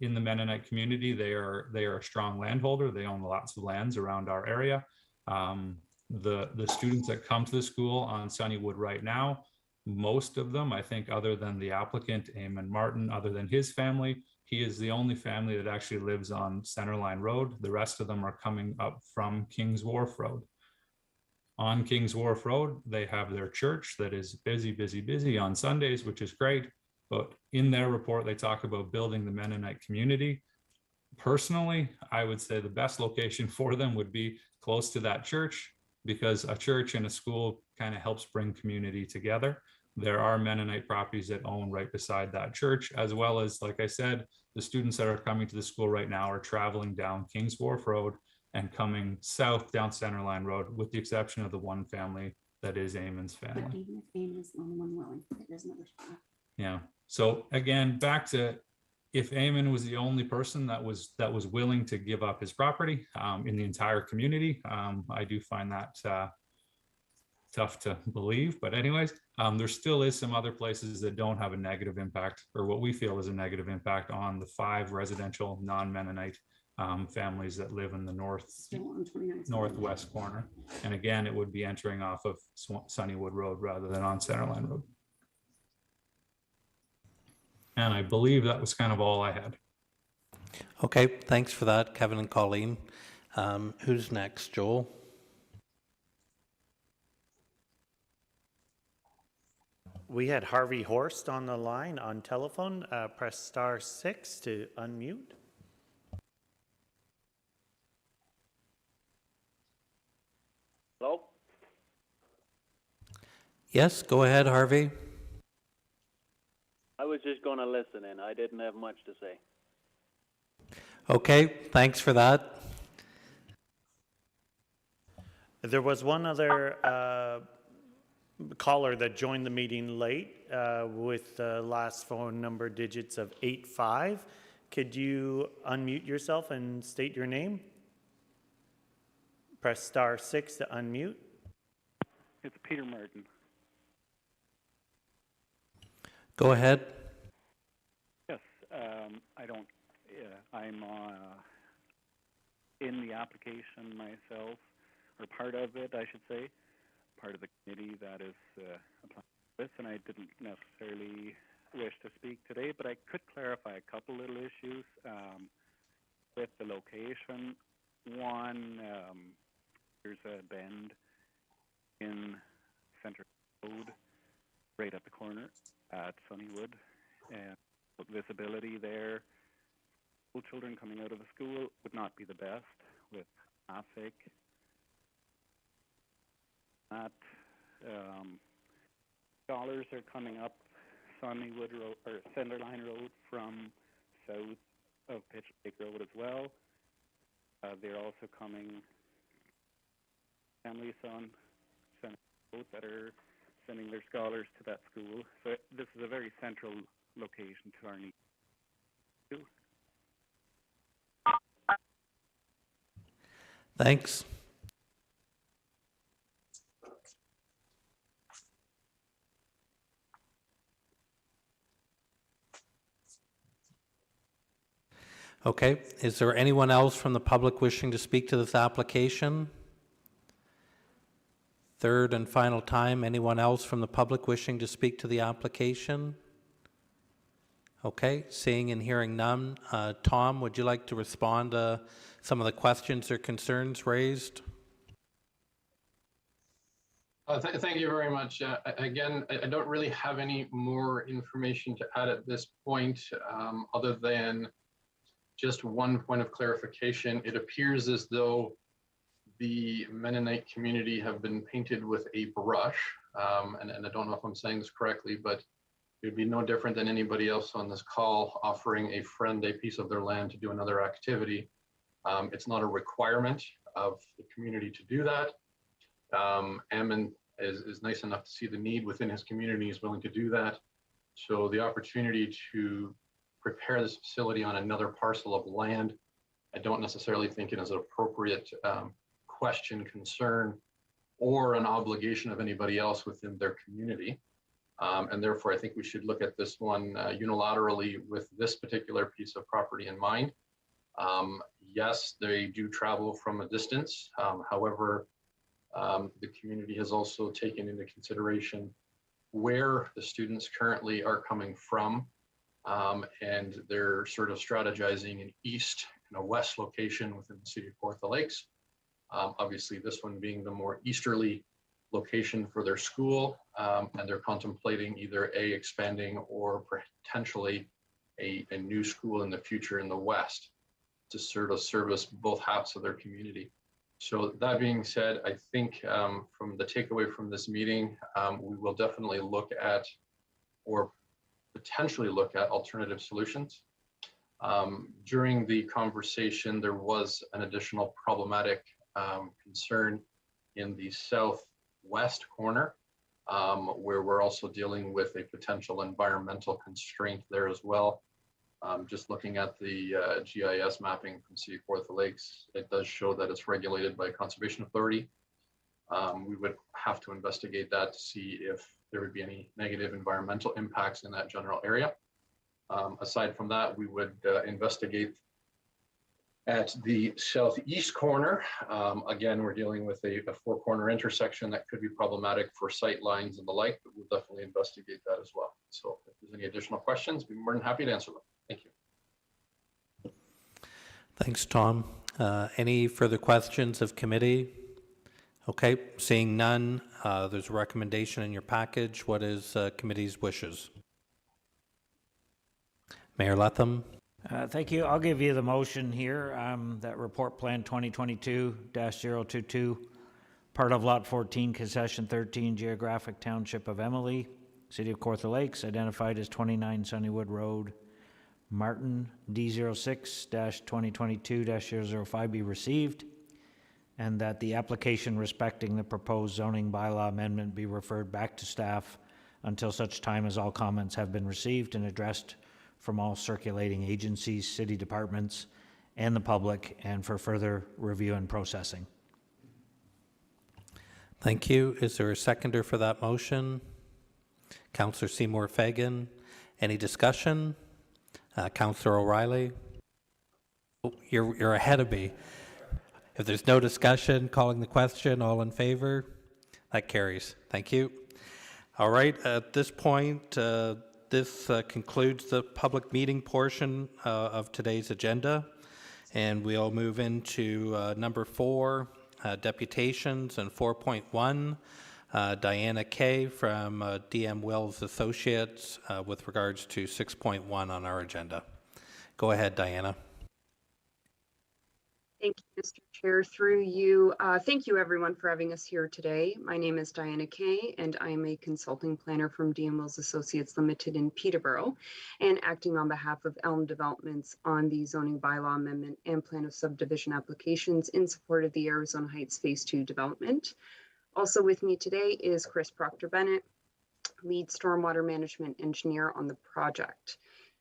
in the Mennonite community, they are a strong landholder. They own lots of lands around our area. The students that come to the school on Sunnywood right now, most of them, I think, other than the applicant, Eamon Martin, other than his family, he is the only family that actually lives on Centerline Road. The rest of them are coming up from Kings Wharf Road. On Kings Wharf Road, they have their church that is busy on Sundays, which is great. But in their report, they talk about building the Mennonite community. Personally, I would say the best location for them would be close to that church, because a church and a school kind of helps bring community together. There are Mennonite properties that own right beside that church, as well as, like I said, the students that are coming to the school right now are traveling down Kings Wharf Road and coming south down Centerline Road, with the exception of the one family that is Eamon's family. But even if Eamon is the only one willing, there's another spot. Yeah. So again, back to, if Eamon was the only person that was willing to give up his property in the entire community, I do find that tough to believe. But anyways, there still is some other places that don't have a negative impact, or what we feel is a negative impact, on the 5 residential non-Mennonite families that live in the northwest corner. And again, it would be entering off of Sunnywood Road rather than on Centerline Road. And I believe that was kind of all I had. Okay, thanks for that, Kevin and Colleen. Who's next, Joel? We had Harvey Horst on the line on telephone. Press *6 to unmute. Hello? Yes, go ahead, Harvey. I was just going to listen in. I didn't have much to say. Okay, thanks for that. There was one other caller that joined the meeting late with the last phone number digits of 85. Could you unmute yourself and state your name? Press *6 to unmute. It's Peter Martin. Go ahead. Yes, I don't, I'm in the application myself, or part of it, I should say, part of the committee that is applying for this, and I didn't necessarily wish to speak today, but I could clarify a couple little issues with the location. One, there's a bend in Center Road right at the corner at Sunnywood, and visibility there, school children coming out of the school would not be the best with traffic. That scholars are coming up Sunnywood Road or Centerline Road from south of Pitch Lake Road as well. They're also coming families on Center Road that are sending their scholars to that school. So this is a very central location to our needs. Thanks. Okay, is there anyone else from the public wishing to speak to this application? Third and final time, anyone else from the public wishing to speak to the application? Okay, seeing and hearing none. Tom, would you like to respond to some of the questions or concerns raised? Thank you very much. Again, I don't really have any more information to add at this point, other than just one point of clarification. It appears as though the Mennonite community have been painted with a brush, and I don't know if I'm saying this correctly, but it would be no different than anybody else on this call offering a friend a piece of their land to do another activity. It's not a requirement of the community to do that. Ammon is nice enough to see the need within his community, is willing to do that. So the opportunity to prepare this facility on another parcel of land, I don't necessarily think it is an appropriate question, concern, or an obligation of anybody else within their community. And therefore, I think we should look at this one unilaterally with this particular piece of property in mind. Yes, they do travel from a distance. However, the community has also taken into consideration where the students currently are coming from, and they're sort of strategizing an east and a west location within the city of Kawartha Lakes. Obviously, this one being the more easterly location for their school, and they're contemplating either expanding or potentially a new school in the future in the west to sort of service both halves of their community. So that being said, I think from the takeaway from this meeting, we will definitely look at or potentially look at alternative solutions. During the conversation, there was an additional problematic concern in the southwest corner, where we're also dealing with a potential environmental constraint there as well. Just looking at the GIS mapping from City of Kawartha Lakes, it does show that it's regulated by a conservation authority. We would have to investigate that to see if there would be any negative environmental impacts in that general area. Aside from that, we would investigate at the southeast corner. Again, we're dealing with a four-corner intersection that could be problematic for sight lines and the like, but we'll definitely investigate that as well. So if there's any additional questions, I'd be more than happy to answer them. Thank you. Thanks, Tom. Any further questions of committee? Okay, seeing none, there's a recommendation in your package. What is committee's wishes? Mayor Latham? Thank you. I'll give you the motion here, that report plan 2022-022, part of Lot 14, Concession 13, Geographic Township of Emily, City of Kawartha Lakes, identified as 29 Sunnywood Road, Martin, D06-2022-005 be received, and that the application respecting the proposed zoning bylaw amendment be referred back to staff until such time as all comments have been received and addressed from all circulating agencies, city departments, and the public, and for further review and processing. Thank you. Is there a seconder for that motion? Councillor Seymour Fagan. Any discussion? Councillor O'Reilly? Oh, you're ahead of me. If there's no discussion, calling the question, all in favor? That carries. Thank you. All right, at this point, this concludes the public meeting portion of today's agenda, and we'll move into number 4, deputations, and 4.1, Diana Kay from DM Wills Associates with regards to 6.1 on our agenda. Go ahead, Diana. Thank you, Mr. Chair. Through you, thank you everyone for having us here today. My name is Diana Kay, and I am a consulting planner from DM Wills Associates Limited in Peterborough, and acting on behalf of Elm Developments on the zoning bylaw amendment and plan of subdivision applications in support of the Arizona Heights Phase 2 development. Also with me today is Chris Proctor-Bennett, lead stormwater management engineer on the project.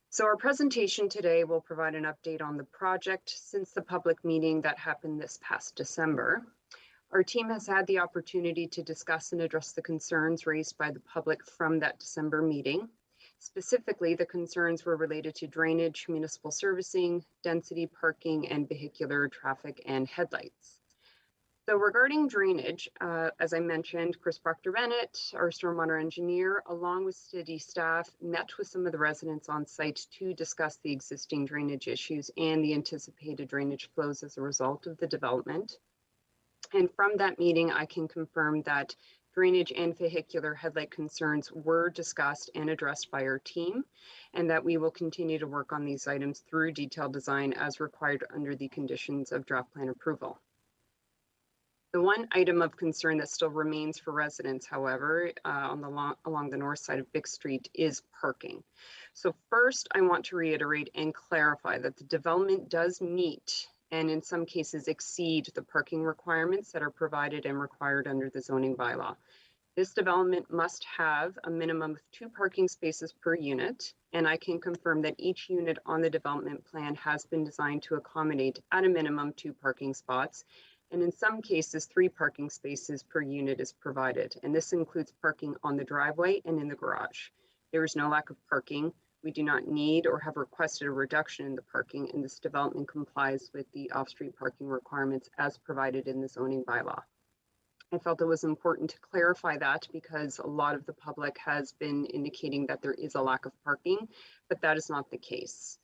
So our presentation today will provide an update on the project since the public meeting that happened this past December. Our team has had the opportunity to discuss and address the concerns raised by the public from that December meeting. Specifically, the concerns were related to drainage, municipal servicing, density, parking, and vehicular traffic and headlights. So regarding drainage, as I mentioned, Chris Proctor-Bennett, our stormwater engineer, along with city staff, met with some of the residents on site to discuss the existing drainage issues and the anticipated drainage flows as a result of the development. And from that meeting, I can confirm that drainage and vehicular headlight concerns were discussed and addressed by our team, and that we will continue to work on these items through detailed design as required under the conditions of draft plan approval. The one item of concern that still remains for residents, however, along the north side of Big Street is parking. So first, I want to reiterate and clarify that the development does meet and in some cases exceed the parking requirements that are provided and required under the zoning bylaw. This development must have a minimum of 2 parking spaces per unit, and I can confirm that each unit on the development plan has been designed to accommodate at a minimum 2 parking spots. And in some cases, 3 parking spaces per unit is provided. And this includes parking on the driveway and in the garage. There is no lack of parking. We do not need or have requested a reduction in the parking, and this development complies with the off-street parking requirements as provided in the zoning bylaw. I felt it was important to clarify that because a lot of the public has been indicating that there is a lack of parking, but that is not the case.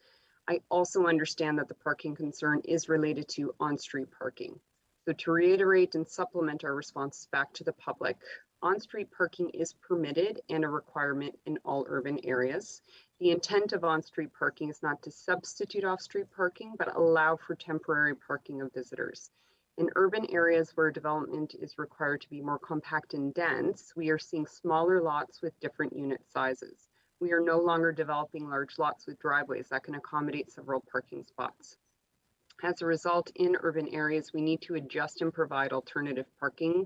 I also understand that the parking concern is related to on-street parking. So to reiterate and supplement our responses back to the public, on-street parking is permitted and a requirement in all urban areas. The intent of on-street parking is not to substitute off-street parking, but allow for temporary parking of visitors. In urban areas where development is required to be more compact and dense, we are seeing smaller lots with different unit sizes. We are no longer developing large lots with driveways that can accommodate several parking spots. As a result, in urban areas, we need to adjust and provide alternative parking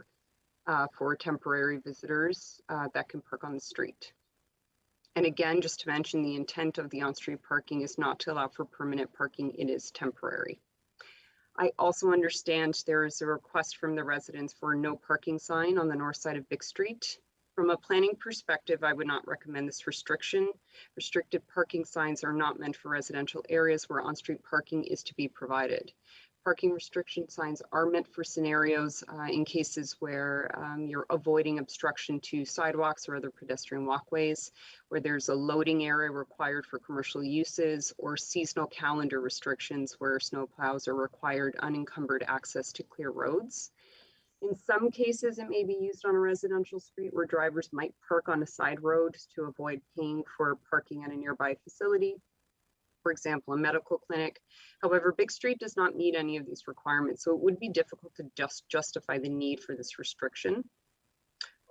for temporary visitors that can park on the street. And again, just to mention, the intent of the on-street parking is not to allow for permanent parking, it is temporary. I also understand there is a request from the residents for a no parking sign on the north side of Big Street. From a planning perspective, I would not recommend this restriction. Restricted parking signs are not meant for residential areas where on-street parking is to be provided. Parking restriction signs are meant for scenarios in cases where you're avoiding obstruction to sidewalks or other pedestrian walkways, where there's a loading area required for commercial uses, or seasonal calendar restrictions where snowplows are required unencumbered access to clear roads. In some cases, it may be used on a residential street where drivers might park on a side road to avoid paying for parking at a nearby facility, for example, a medical clinic. However, Big Street does not meet any of these requirements, so it would be difficult to just justify the need for this restriction.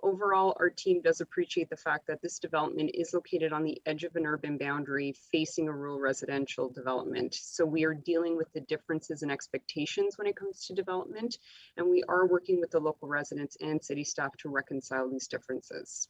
Overall, our team does appreciate the fact that this development is located on the edge of an urban boundary facing a rural residential development. So we are dealing with the differences in expectations when it comes to development, and we are working with the local residents and city staff to reconcile these differences.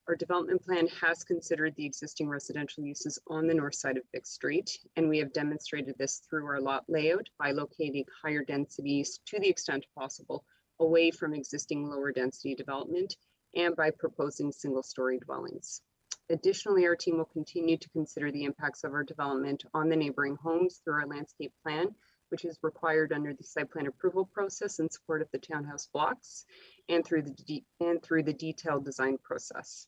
Our development plan has considered the existing residential uses on the north side of Big Street, and we have demonstrated this through our lot layout by locating higher densities to the extent possible away from existing lower density development, and by proposing single-story dwellings. Additionally, our team will continue to consider the impacts of our development on the neighboring homes through our landscape plan, which is required under the site plan approval process in support of the townhouse blocks, and through the detailed design process.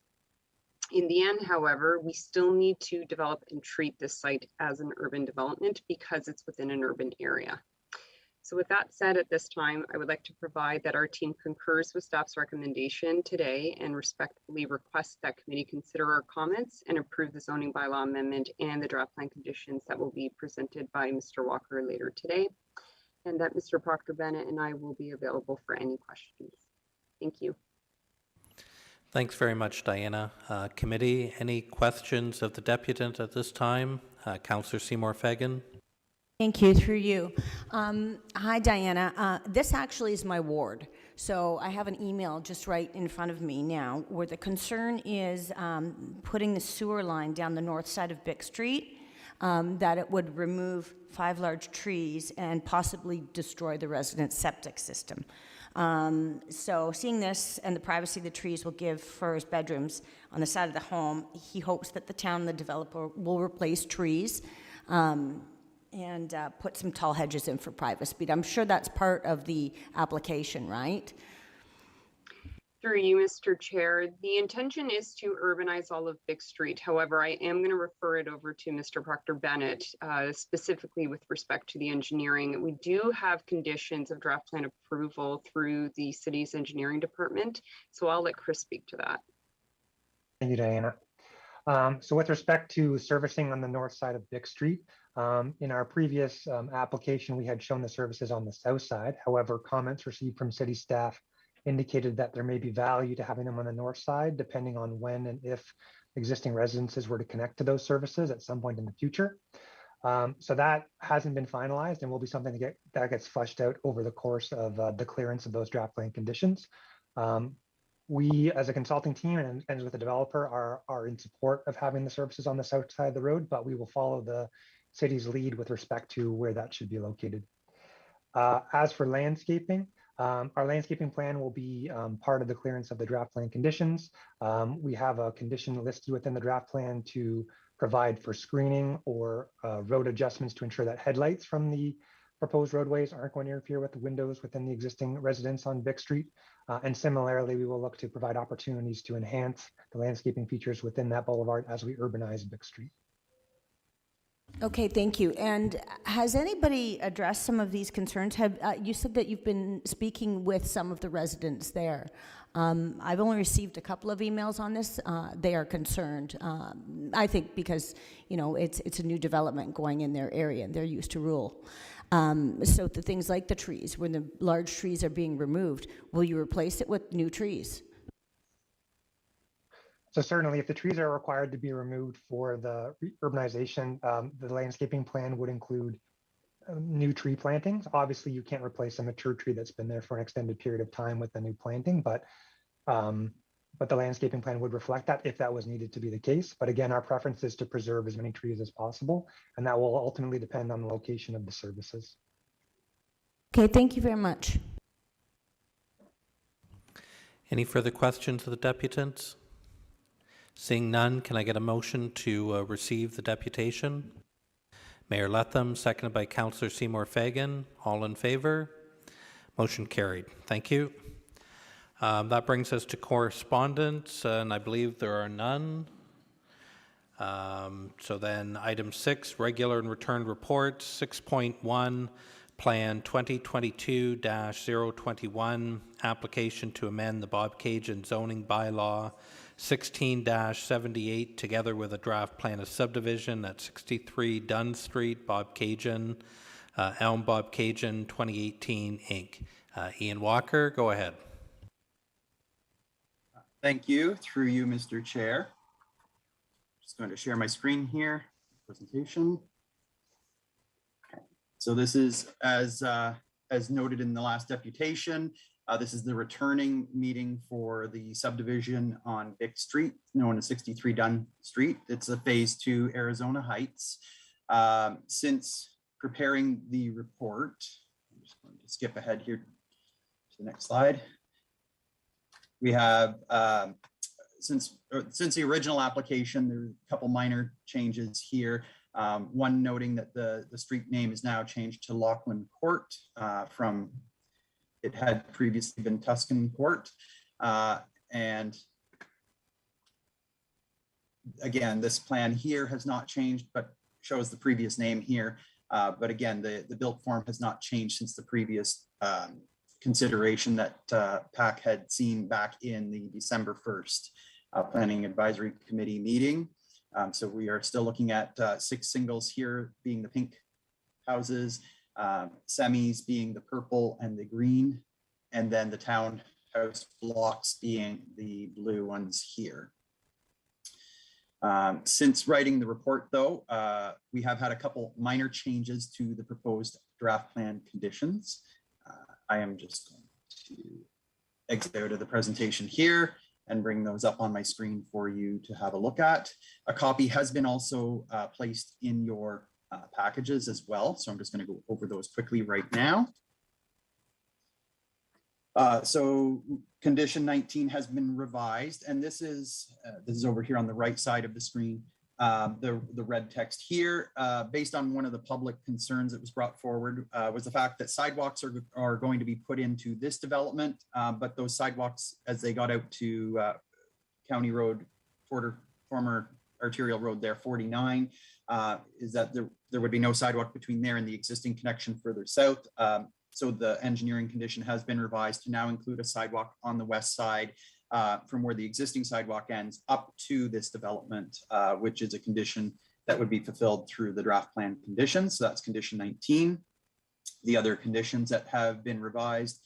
In the end, however, we still need to develop and treat this site as an urban development because it's within an urban area. So with that said, at this time, I would like to provide that our team concurs with staff's recommendation today and respectfully request that committee consider our comments and approve the zoning bylaw amendment and the draft plan conditions that will be presented by Mr. Walker later today, and that Mr. Proctor Bennett and I will be available for any questions. Thank you. Thanks very much, Diana. Committee, any questions of the deputant at this time? Councillor Seymour Fagan. Thank you, through you. Hi, Diana. This actually is my ward. So I have an email just right in front of me now where the concern is putting the sewer line down the north side of Bick Street, that it would remove 5 large trees and possibly destroy the residents' septic system. So seeing this and the privacy the trees will give for his bedrooms on the side of the home, he hopes that the town, the developer, will replace trees and put some tall hedges in for privacy. I'm sure that's part of the application, right? Through you, Mr. Chair, the intention is to urbanize all of Big Street. However, I am going to refer it over to Mr. Proctor Bennett, specifically with respect to the engineering. We do have conditions of draft plan approval through the city's engineering department, so I'll let Chris speak to that. Thank you, Diana. So with respect to servicing on the north side of Bick Street, in our previous application, we had shown the services on the south side. However, comments received from city staff indicated that there may be value to having them on the north side, depending on when and if existing residences were to connect to those services at some point in the future. So that hasn't been finalized and will be something that gets fleshed out over the course of the clearance of those draft plan conditions. We, as a consulting team and with the developer, are in support of having the services on the south side of the road, but we will follow the city's lead with respect to where that should be located. As for landscaping, our landscaping plan will be part of the clearance of the draft plan conditions. We have a condition listed within the draft plan to provide for screening or road adjustments to ensure that headlights from the proposed roadways aren't going to interfere with the windows within the existing residence on Bick Street. And similarly, we will look to provide opportunities to enhance the landscaping features within that boulevard as we urbanize Bick Street. Okay, thank you. And has anybody addressed some of these concerns? You said that you've been speaking with some of the residents there. I've only received a couple of emails on this. They are concerned, I think, because it's a new development going in their area and they're used to rural. So the things like the trees, when the large trees are being removed, will you replace it with new trees? So certainly, if the trees are required to be removed for the urbanization, the landscaping plan would include new tree plantings. Obviously, you can't replace a mature tree that's been there for an extended period of time with a new planting, but the landscaping plan would reflect that if that was needed to be the case. But again, our preference is to preserve as many trees as possible, and that will ultimately depend on the location of the services. Okay, thank you very much. Any further questions of the deputants? Seeing none, can I get a motion to receive the deputation? Mayor Letham, seconded by Councillor Seymour Fagan. All in favor? Motion carried. Thank you. That brings us to correspondence, and I believe there are none. So then item 6, regular and returned reports. 6.1, Plan 2022-021, application to amend the Bob Cajun zoning bylaw. 16-78, together with a draft plan of subdivision at 63 Dunn Street, Bob Cajun, Elm Bob Cajun 2018 Inc. Ian Walker, go ahead. Thank you. Through you, Mr. Chair. Just going to share my screen here, presentation. Okay. So this is as noted in the last deputation. This is the returning meeting for the subdivision on Vic Street, known as 63 Dunn Street. It's a phase 2 Arizona Heights. Since preparing the report, I'm just going to skip ahead here to the next slide. We have, since the original application, there are a couple minor changes here. One noting that the street name is now changed to Lachlan Court from, it had previously been Tuscan Court. And again, this plan here has not changed, but shows the previous name here. But again, the built form has not changed since the previous consideration that PAC had seen back in the December 1st Planning Advisory Committee meeting. So we are still looking at 6 singles here being the pink houses, semis being the purple and the green, and then the townhouse blocks being the blue ones here. Since writing the report though, we have had a couple minor changes to the proposed draft plan conditions. I am just going to exit out of the presentation here and bring those up on my screen for you to have a look at. A copy has been also placed in your packages as well. So I'm just going to go over those quickly right now. So condition 19 has been revised, and this is over here on the right side of the screen. The red text here, based on one of the public concerns that was brought forward, was the fact that sidewalks are going to be put into this development, but those sidewalks, as they got out to County Road, former arterial road there, 49, is that there would be no sidewalk between there and the existing connection further south. So the engineering condition has been revised to now include a sidewalk on the west side from where the existing sidewalk ends up to this development, which is a condition that would be fulfilled through the draft plan conditions. So that's condition 19. The other conditions that have been revised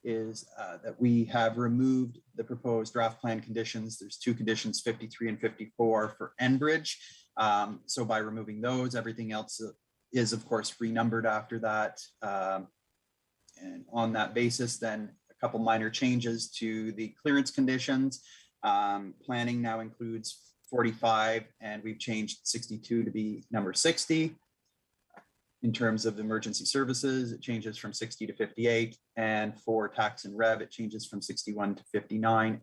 is that we have removed the proposed draft plan conditions. There's 2 conditions, 53 and 54 for Enbridge. So by removing those, everything else is of course renumbered after that. And on that basis, then a couple minor changes to the clearance conditions. Planning now includes 45, and we've changed 62 to be number 60. In terms of emergency services, it changes from 60 to 58. And for tax and rev, it changes from 61 to 59.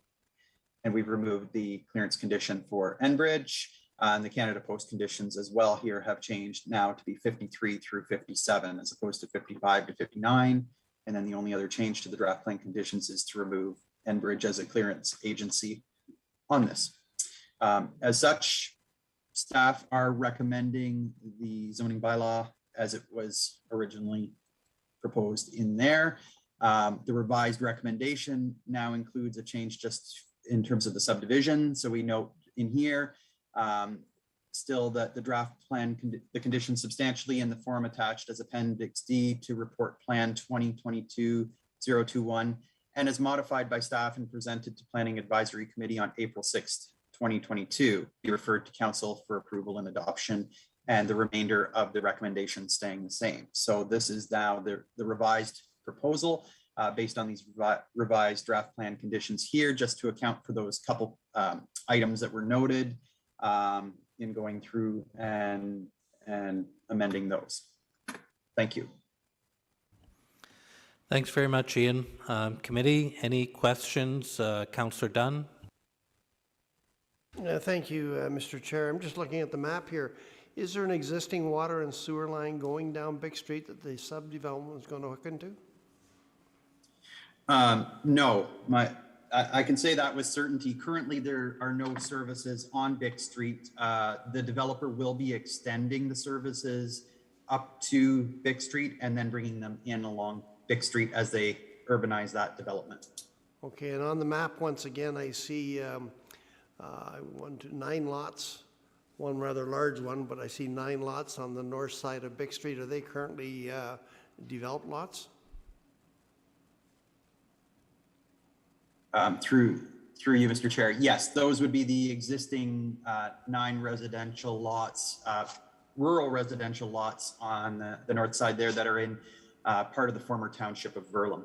And we've removed the clearance condition for Enbridge. And the Canada Post conditions as well here have changed now to be 53 through 57 as opposed to 55 to 59. And then the only other change to the draft plan conditions is to remove Enbridge as a clearance agency on this. As such, staff are recommending the zoning bylaw as it was originally proposed in there. The revised recommendation now includes a change just in terms of the subdivision. So we note in here, still that the draft plan, the conditions substantially in the form attached as Appendix D to report plan 2022-021 and as modified by staff and presented to Planning Advisory Committee on April 6th, 2022, be referred to council for approval and adoption, and the remainder of the recommendation staying the same. So this is now the revised proposal based on these revised draft plan conditions here, just to account for those couple items that were noted in going through and amending those. Thank you. Thanks very much, Ian. Committee, any questions? Councillor Dunn? Thank you, Mr. Chair. I'm just looking at the map here. Is there an existing water and sewer line going down Big Street that the subdevelopment is going to hook into? No, I can say that with certainty. Currently, there are no services on Bick Street. The developer will be extending the services up to Bick Street and then bringing them in along Bick Street as they urbanize that development. Okay, and on the map, once again, I see 9 lots, one rather large one, but I see 9 lots on the north side of Bick Street. Are they currently developed lots? Through you, Mr. Chair, yes, those would be the existing 9 residential lots, rural residential lots on the north side there that are in part of the former township of Verlem.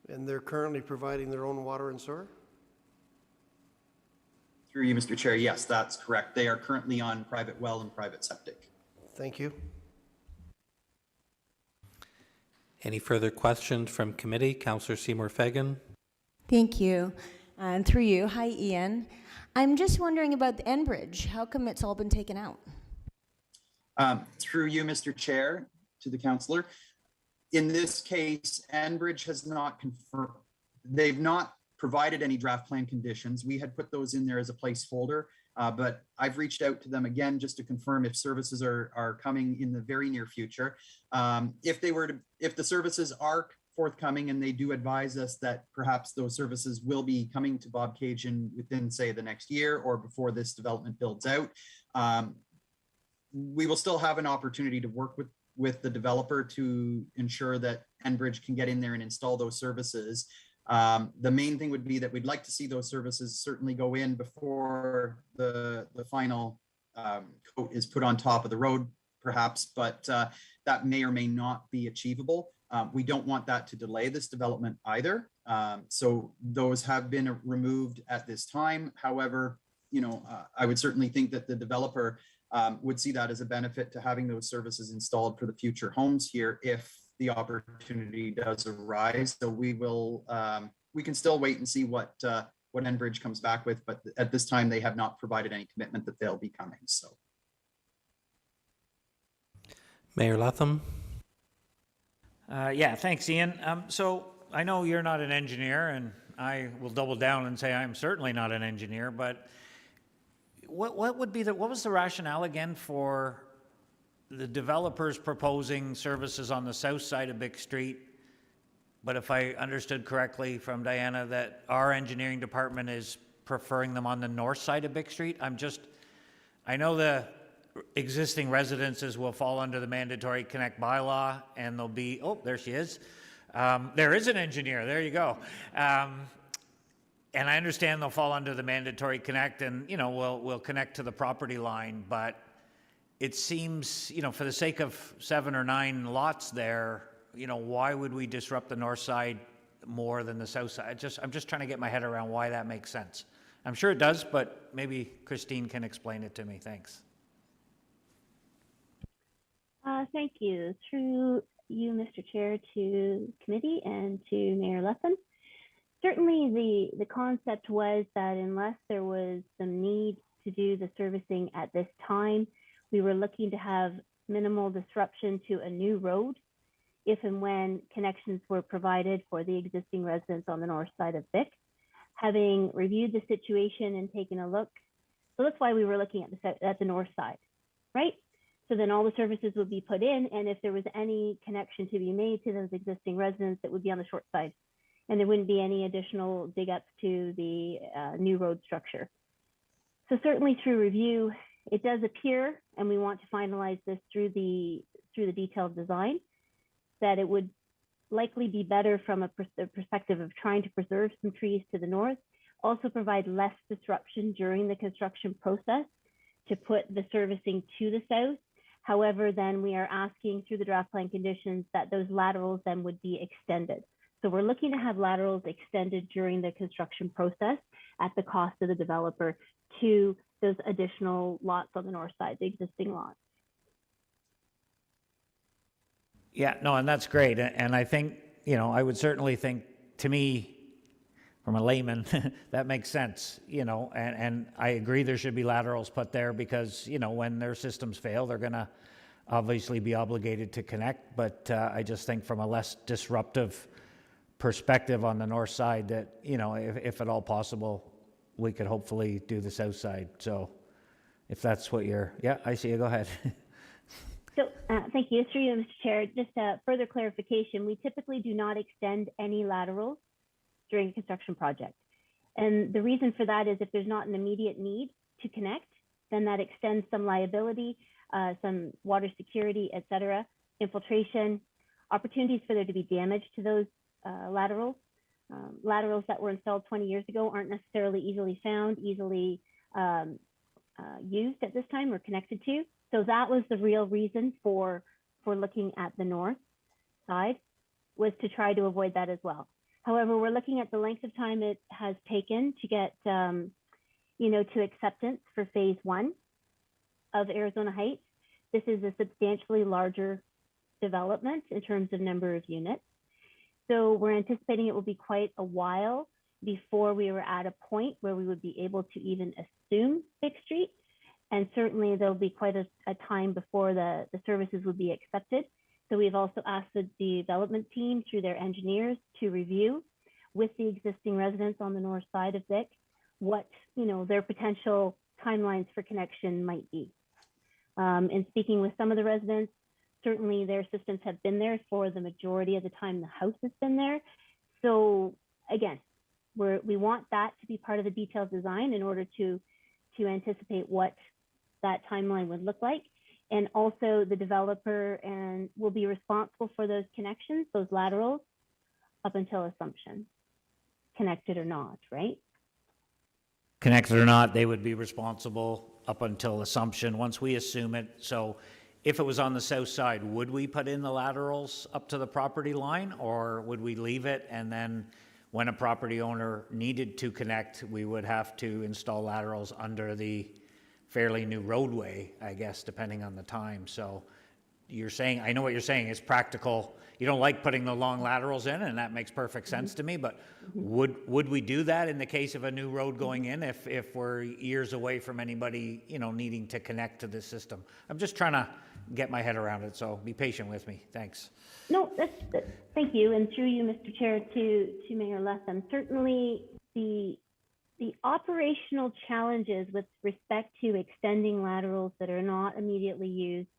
And they're currently providing their own water and sewer? Through you, Mr. Chair, yes, that's correct. They are currently on private well and private septic. Thank you. Any further questions from committee? Councillor Seymour Fagan. Thank you. And through you, hi Ian. I'm just wondering about the Enbridge. How come it's all been taken out? Through you, Mr. Chair, to the councillor. In this case, Enbridge has not confirmed, they've not provided any draft plan conditions. We had put those in there as a placeholder, but I've reached out to them again just to confirm if services are coming in the very near future. If the services are forthcoming and they do advise us that perhaps those services will be coming to Bobcaygeon within, say, the next year or before this development builds out, we will still have an opportunity to work with the developer to ensure that Enbridge can get in there and install those services. The main thing would be that we'd like to see those services certainly go in before the final coat is put on top of the road, perhaps, but that may or may not be achievable. We don't want that to delay this development either. So those have been removed at this time. However, I would certainly think that the developer would see that as a benefit to having those services installed for the future homes here if the opportunity does arise. So we can still wait and see what Enbridge comes back with, but at this time they have not provided any commitment that they'll be coming. So, Mayor Latham. Yeah, thanks, Ian. So I know you're not an engineer, and I will double down and say I'm certainly not an engineer, but what was the rationale again for the developers proposing services on the south side of Bick Street? But if I understood correctly from Diana, that our engineering department is preferring them on the north side of Bick Street. I know the existing residences will fall under the mandatory connect bylaw, and there'll be, oh, there she is. There is an engineer, there you go. And I understand they'll fall under the mandatory connect and, we'll connect to the property line, but it seems, for the sake of 7 or 9 lots there, why would we disrupt the north side more than the south side? I'm just trying to get my head around why that makes sense. I'm sure it does, but maybe Christine can explain it to me. Thanks. Thank you. Through you, Mr. Chair, to committee and to Mayor Leffen. Certainly the concept was that unless there was some need to do the servicing at this time, we were looking to have minimal disruption to a new road if and when connections were provided for the existing residents on the north side of Bick. Having reviewed the situation and taken a look, so that's why we were looking at the north side, right? So then all the services would be put in, and if there was any connection to be made to those existing residents, it would be on the short side. And there wouldn't be any additional dig ups to the new road structure. So certainly through review, it does appear, and we want to finalize this through the detailed design, that it would likely be better from a perspective of trying to preserve some trees to the north, also provide less disruption during the construction process to put the servicing to the south. However, then we are asking through the draft plan conditions that those laterals then would be extended. So we're looking to have laterals extended during the construction process at the cost of the developer to those additional lots on the north side, the existing lots. Yeah, no, and that's great. And I think, I would certainly think, to me, from a layman, that makes sense, and I agree there should be laterals put there because, when their systems fail, they're gonna obviously be obligated to connect, but I just think from a less disruptive perspective on the north side that, if at all possible, we could hopefully do the south side. So if that's what yeah, I see you, go ahead. So thank you. Through you, Mr. Chair, just a further clarification, we typically do not extend any laterals during a construction project. And the reason for that is if there's not an immediate need to connect, then that extends some liability, some water security, et cetera, infiltration, opportunities for there to be damage to those laterals. Laterals that were installed 20 years ago aren't necessarily easily found, easily used at this time or connected to. So that was the real reason for looking at the north side, was to try to avoid that as well. However, we're looking at the length of time it has taken to get, to acceptance for phase 1 of Arizona Heights. This is a substantially larger development in terms of number of units. So we're anticipating it will be quite a while before we were at a point where we would be able to even assume Big Street. And certainly there'll be quite a time before the services would be accepted. So we've also asked the development team through their engineers to review with the existing residents on the north side of Vic what their potential timelines for connection might be. And speaking with some of the residents, certainly their systems have been there for the majority of the time the house has been there. So again, we want that to be part of the detailed design in order to anticipate what that timeline would look like. And also the developer will be responsible for those connections, those laterals, up until assumption, connected or not, right? Connected or not, they would be responsible up until assumption, once we assume it. So if it was on the south side, would we put in the laterals up to the property line, or would we leave it and then when a property owner needed to connect, we would have to install laterals under the fairly new roadway, I guess, depending on the time. So you're saying, I know what you're saying, it's practical. You don't like putting the long laterals in, and that makes perfect sense to me, but would we do that in the case of a new road going in if we're years away from anybody, needing to connect to this system? I'm just trying to get my head around it, so be patient with me. Thanks. No, thank you. And through you, Mr. Chair, to Mayor Lethem, certainly the operational challenges with respect to extending laterals that are not immediately used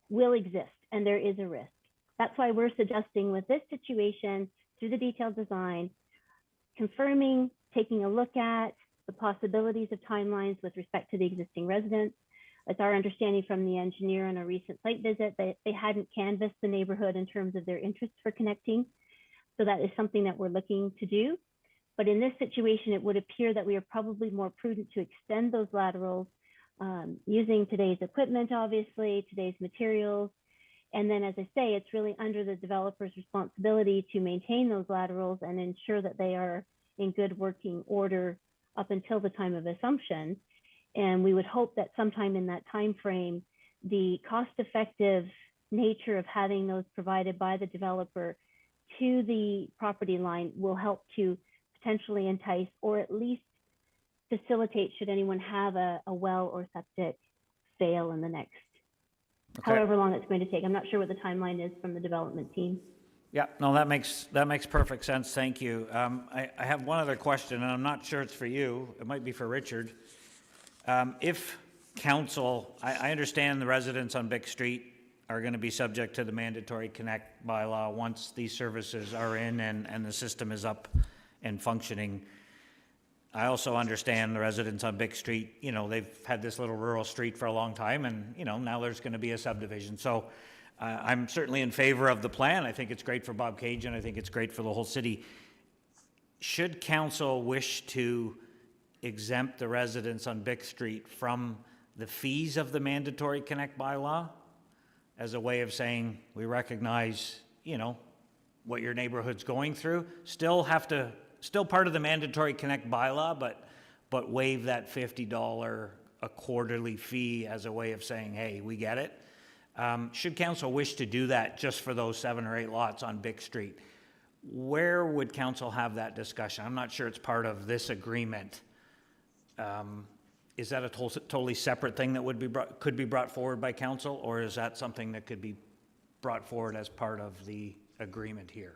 will exist, and there is a risk. That's why we're suggesting with this situation, through the detailed design, confirming, taking a look at the possibilities of timelines with respect to the existing residents. It's our understanding from the engineer on a recent site visit that they hadn't canvassed the neighborhood in terms of their interest for connecting. So that is something that we're looking to do. But in this situation, it would appear that we are probably more prudent to extend those laterals using today's equipment, obviously, today's materials. And then, as I say, it's really under the developer's responsibility to maintain those laterals and ensure that they are in good working order up until the time of assumption. And we would hope that sometime in that time frame, the cost-effective nature of having those provided by the developer to the property line will help to potentially entice or at least facilitate should anyone have a well or septic fail in the next however long it's going to take. I'm not sure what the timeline is from the development team. Yeah, no, that makes perfect sense. Thank you. I have one other question, and I'm not sure it's for you. It might be for Richard. If council, I understand the residents on Bick Street are going to be subject to the mandatory connect bylaw once these services are in and the system is up and functioning. I also understand the residents on Bick Street, they've had this little rural street for a long time, and, now there's going to be a subdivision. So I'm certainly in favor of the plan. I think it's great for Bob Cajun. I think it's great for the whole city. Should council wish to exempt the residents on Bick Street from the fees of the mandatory connect bylaw as a way of saying, we recognize, what your neighborhood's going through, still part of the mandatory connect bylaw, but waive that $50 a quarterly fee as a way of saying, hey, we get it. Should council wish to do that just for those 7 or 8 lots on Bick Street, where would council have that discussion? I'm not sure it's part of this agreement. Is that a totally separate thing that could be brought forward by council, or is that something that could be brought forward as part of the agreement here?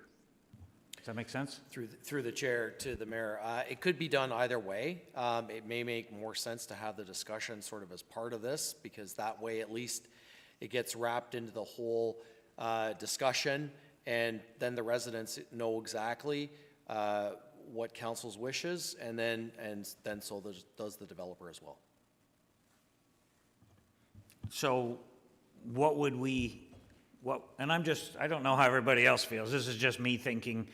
Does that make sense? Through the chair to the mayor, it could be done either way. It may make more sense to have the discussion sort of as part of this, because that way at least it gets wrapped into the whole discussion, and then the residents know exactly what council's wishes, and then so does the developer as well. So what would and I don't know how everybody else feels. This is just me thinking,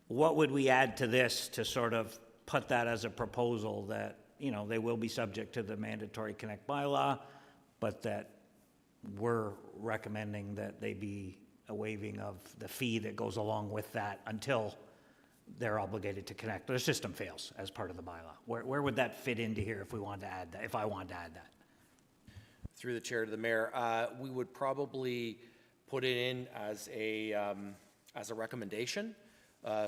what would we add to this to sort of put that as a proposal that, you know, they will be subject to the mandatory Connect bylaw, but that we're recommending that they be a waiving of the fee that goes along with that until they're obligated to connect. Their system fails as part of the bylaw. Where would that fit into here if we wanted to add that, if I wanted to add that? Through the chair to the mayor, we would probably put it in as a recommendation.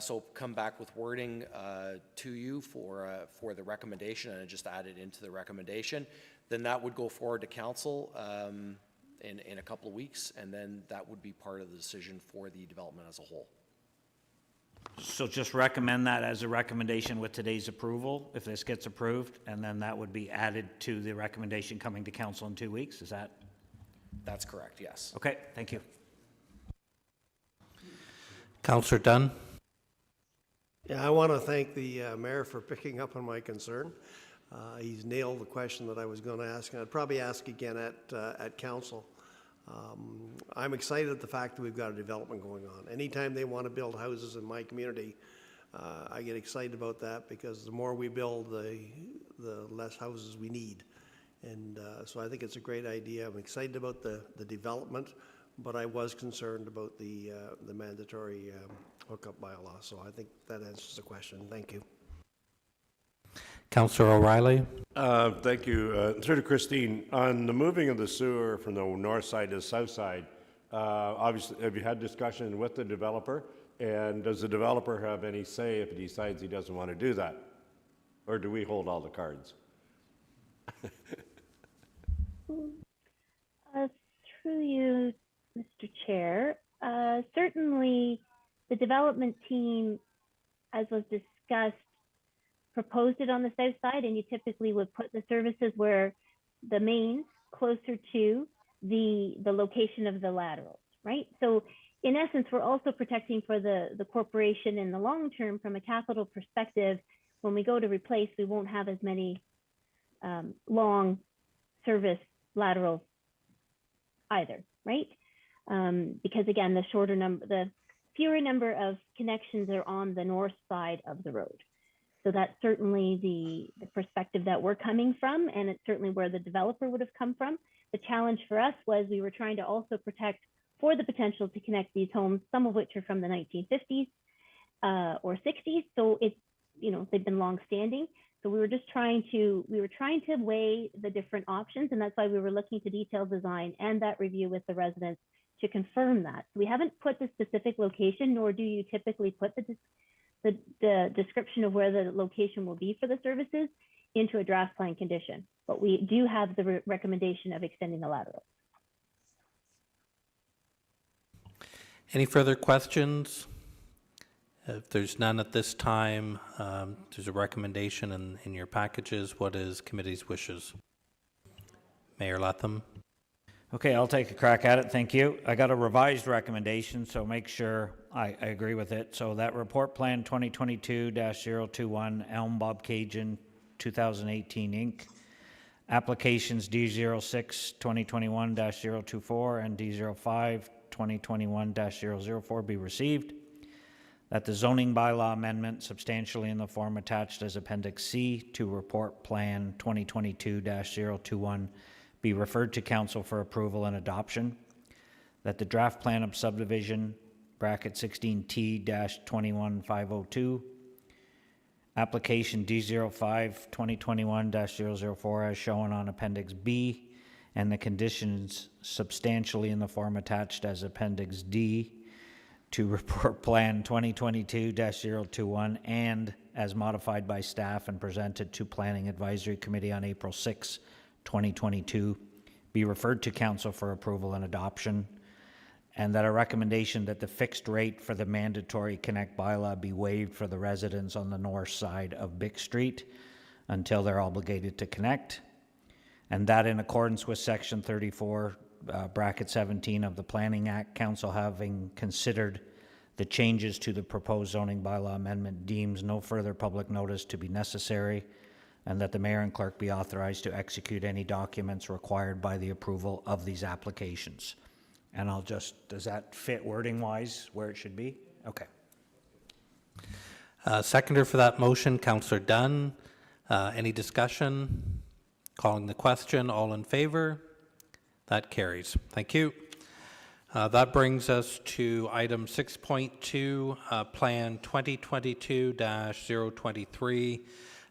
So come back with wording to you for the recommendation, and just add it into the recommendation. Then that would go forward to council in a couple of weeks, and then that would be part of the decision for the development as a whole. So just recommend that as a recommendation with today's approval, if this gets approved, and then that would be added to the recommendation coming to council in 2 weeks, is that? That's correct, yes. Okay, thank you. Councillor Dunn. Yeah, I want to thank the mayor for picking up on my concern. He's nailed the question that I was going to ask, and I'd probably ask again at council. I'm excited at the fact that we've got a development going on. Anytime they want to build houses in my community, I get excited about that, because the more we build, the less houses we need. And so I think it's a great idea. I'm excited about the development, but I was concerned about the mandatory hookup bylaw. So I think that answers the question. Thank you. Councillor O'Reilly. Thank you. Through to Christine, on the moving of the sewer from the north side to the south side, obviously, have you had discussion with the developer? And does the developer have any say if he decides he doesn't want to do that? Or do we hold all the cards? Through you, Mr. Chair, certainly the development team, as was discussed, proposed it on the south side, and you typically would put the services where the mains closer to the location of the laterals, right? So in essence, we're also protecting for the corporation in the long term from a capital perspective. When we go to replace, we won't have as many long service laterals either, right? Because again, the fewer number of connections are on the north side of the road. So that's certainly the perspective that we're coming from, and it's certainly where the developer would have come from. The challenge for us was we were trying to also protect for the potential to connect these homes, some of which are from the 1950s or 60s. So it's, you know, they've been long-standing. So we were trying to weigh the different options, and that's why we were looking to detailed design and that review with the residents to confirm that. So we haven't put the specific location, nor do you typically put the description of where the location will be for the services into a draft plan condition. But we do have the recommendation of extending the lateral. Any further questions? If there's none at this time, there's a recommendation in your packages. What is committee's wishes? Mayor Latham. Okay, I'll take a crack at it. Thank you. I got a revised recommendation, so make sure I agree with it. So that report plan 2022-021 Elm Bob Cajun 2018 Inc. Applications D06 2021-024 and D05 2021-004 be received. That the zoning bylaw amendment substantially in the form attached as Appendix C to report plan 2022-021 be referred to council for approval and adoption. That the draft plan of subdivision bracket 16T-21502 application D05 2021-004 as shown on Appendix B, and the conditions substantially in the form attached as Appendix D to report Plan 2022-021 and as modified by staff and presented to Planning Advisory Committee on April 6, 2022, be referred to Council for approval and adoption, and that a recommendation that the fixed rate for the mandatory Connect bylaw be waived for the residents on the north side of Bick Street until they're obligated to connect, and that in accordance with Section 34, bracket 17 of the Planning Act, Council having considered the changes to the proposed zoning bylaw amendment deems no further public notice to be necessary, and that the mayor and clerk be authorized to execute any documents required by the approval of these applications. And I'll just, does that fit wording-wise where it should be? Okay. Seconder for that motion, Councillor Dunn. Any discussion? Calling the question, all in favor? That carries. Thank you. That brings us to item 6.2, Plan 2022-023,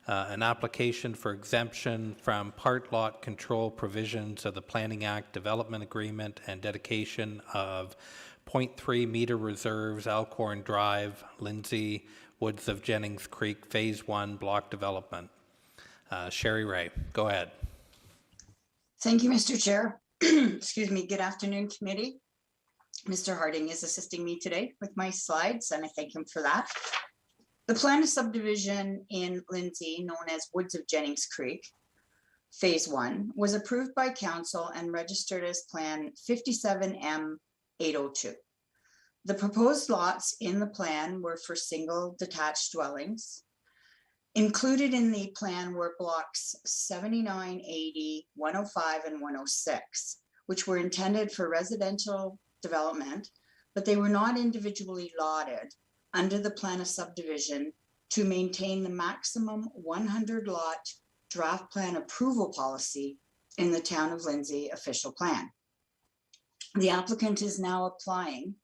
an application for exemption from part lot control provisions of the Planning Act Development Agreement and dedication of 0.3 meter reserves, Alcorn Drive, Lindsay, Woods of Jennings Creek, Phase 1 block development. Sherry Ray, go ahead. Thank you, Mr. Chair. Excuse me. Good afternoon, committee. Mr. Harding is assisting me today with my slides, and I thank him for that. The plan of subdivision in Lindsay, known as Woods of Jennings Creek, Phase 1, was approved by Council and registered as Plan 57M802. The proposed lots in the plan were for single detached dwellings. Included in the plan were blocks 79, 80, 105, and 106, which were intended for residential development, but they were not individually lotted under the plan of subdivision to maintain the maximum 100 lot draft plan approval policy in the Town of Lindsay official plan. The applicant is now applying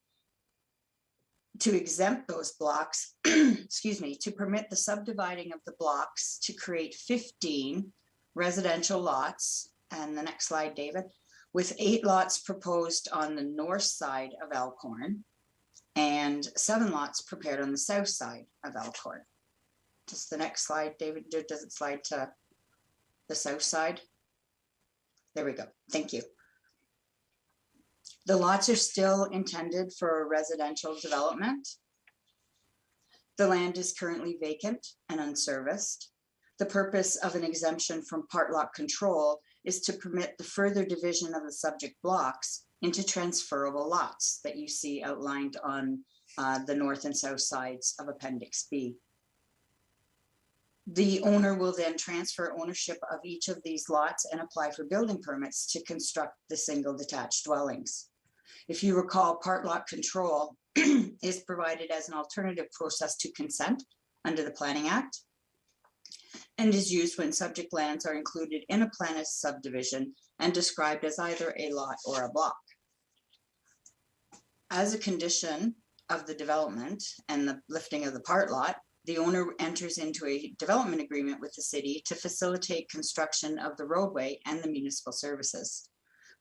to exempt those blocks, excuse me, to permit the subdividing of the blocks to create 15 residential lots. And the next slide, David, with 8 lots proposed on the north side of Alcorn and 7 lots prepared on the south side of Alcorn. Just the next slide, David, does it slide to the south side? There we go, thank you. The lots are still intended for residential development. The land is currently vacant and unserviced. The purpose of an exemption from part lot control is to permit the further division of the subject blocks into transferable lots that you see outlined on the north and south sides of Appendix B. The owner will then transfer ownership of each of these lots and apply for building permits to construct the single detached dwellings. If you recall, part lot control is provided as an alternative process to consent under the Planning Act and is used when subject lands are included in a plan of subdivision and described as either a lot or a block. As a condition of the development and the lifting of the part lot, the owner enters into a development agreement with the city to facilitate construction of the roadway and the municipal services.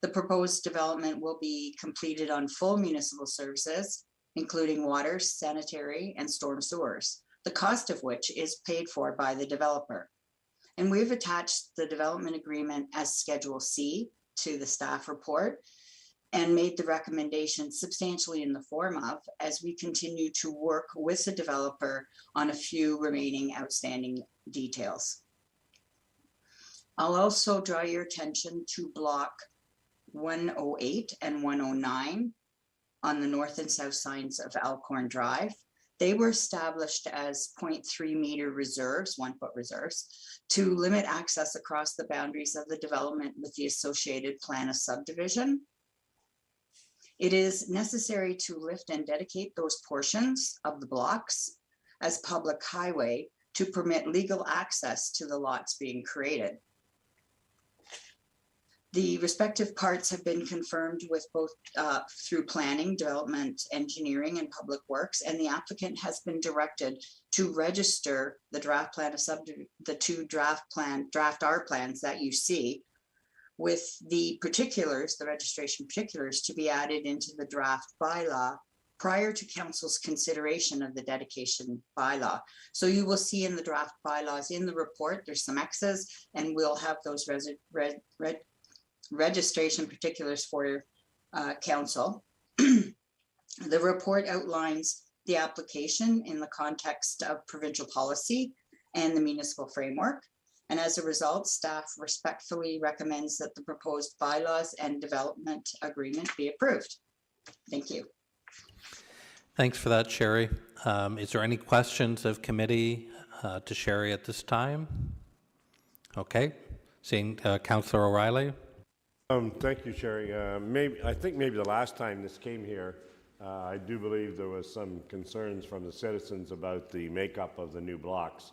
The proposed development will be completed on full municipal services, including water, sanitary, and storm sewers, the cost of which is paid for by the developer. And we've attached the development agreement as Schedule C to the staff report and made the recommendation substantially in the form of, as we continue to work with the developer on a few remaining outstanding details. I'll also draw your attention to block 108 and 109 on the north and south sides of Alcorn Drive. They were established as 0.3 meter reserves, 1 foot reserves, to limit access across the boundaries of the development with the associated plan of subdivision. It is necessary to lift and dedicate those portions of the blocks as public highway to permit legal access to the lots being created. The respective parts have been confirmed with both through planning, development, engineering, and public works, and the applicant has been directed to register the draft plan of the 2 draft R plans that you see, with the particulars, the registration particulars, to be added into the draft bylaw prior to council's consideration of the dedication bylaw. So you will see in the draft bylaws in the report, there's some X's, and we'll have those registration particulars for council. The report outlines the application in the context of provincial policy and the municipal framework. And as a result, staff respectfully recommends that the proposed bylaws and development agreement be approved. Thank you. Thanks for that, Sherry. Is there any questions of committee to Sherry at this time? Okay, seeing Councillor O'Reilly. Thank you, Sherry. I think maybe the last time this came here, I do believe there was some concerns from the citizens about the makeup of the new blocks.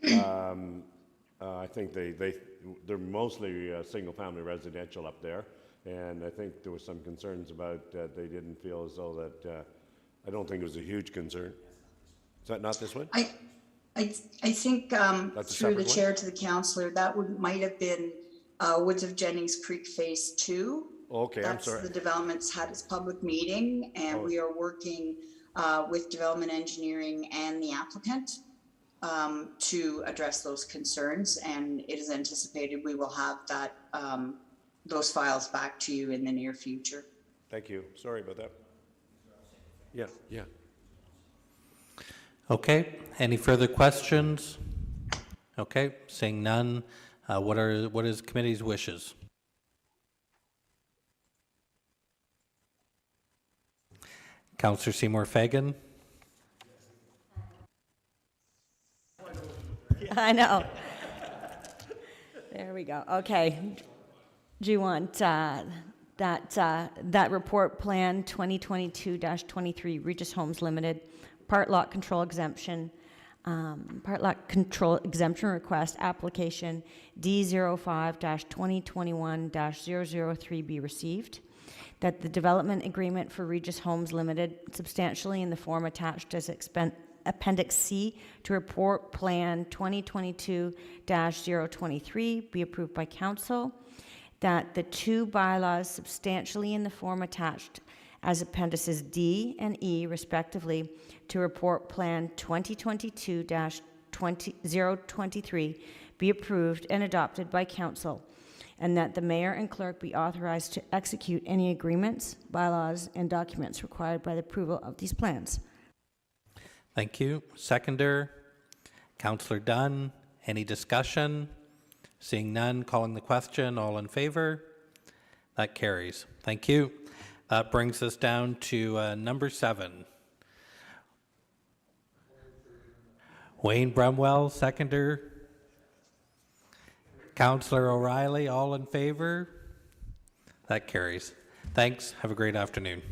I think they're mostly single-family residential up there, and I think there was some concerns about they didn't feel as though that. I don't think it was a huge concern. Is that not this one? I think through the chair to the councillor, that might have been Woods of Jennings Creek Phase 2. Okay, I'm sorry. The development's had its public meeting, and we are working with development engineering and the applicant to address those concerns. And it is anticipated we will have that those files back to you in the near future. Thank you. Sorry about that. Yeah. Okay, any further questions? Okay, seeing none, what is committee's wishes? Councillor Seymour Fagan. I know. There we go. Okay. Do you want that report plan 2022-23 Regis Homes Limited part lot control exemption request application D05-2021-003 be received, that the development agreement for Regis Homes Limited substantially in the form attached as Appendix C to report plan 2022-023 be approved by council, that the two bylaws substantially in the form attached as appendices D and E respectively to report plan 2022-023 be approved and adopted by council, and that the mayor and clerk be authorized to execute any agreements, bylaws, and documents required by the approval of these plans. Thank you. Seconder, Councillor Dunn. Any discussion? Seeing none, calling the question. All in favor? That carries. Thank you. That brings us down to number 7. Wayne Brumwell, seconder. Councillor O'Reilly, all in favor? That carries. Thanks. Have a great afternoon.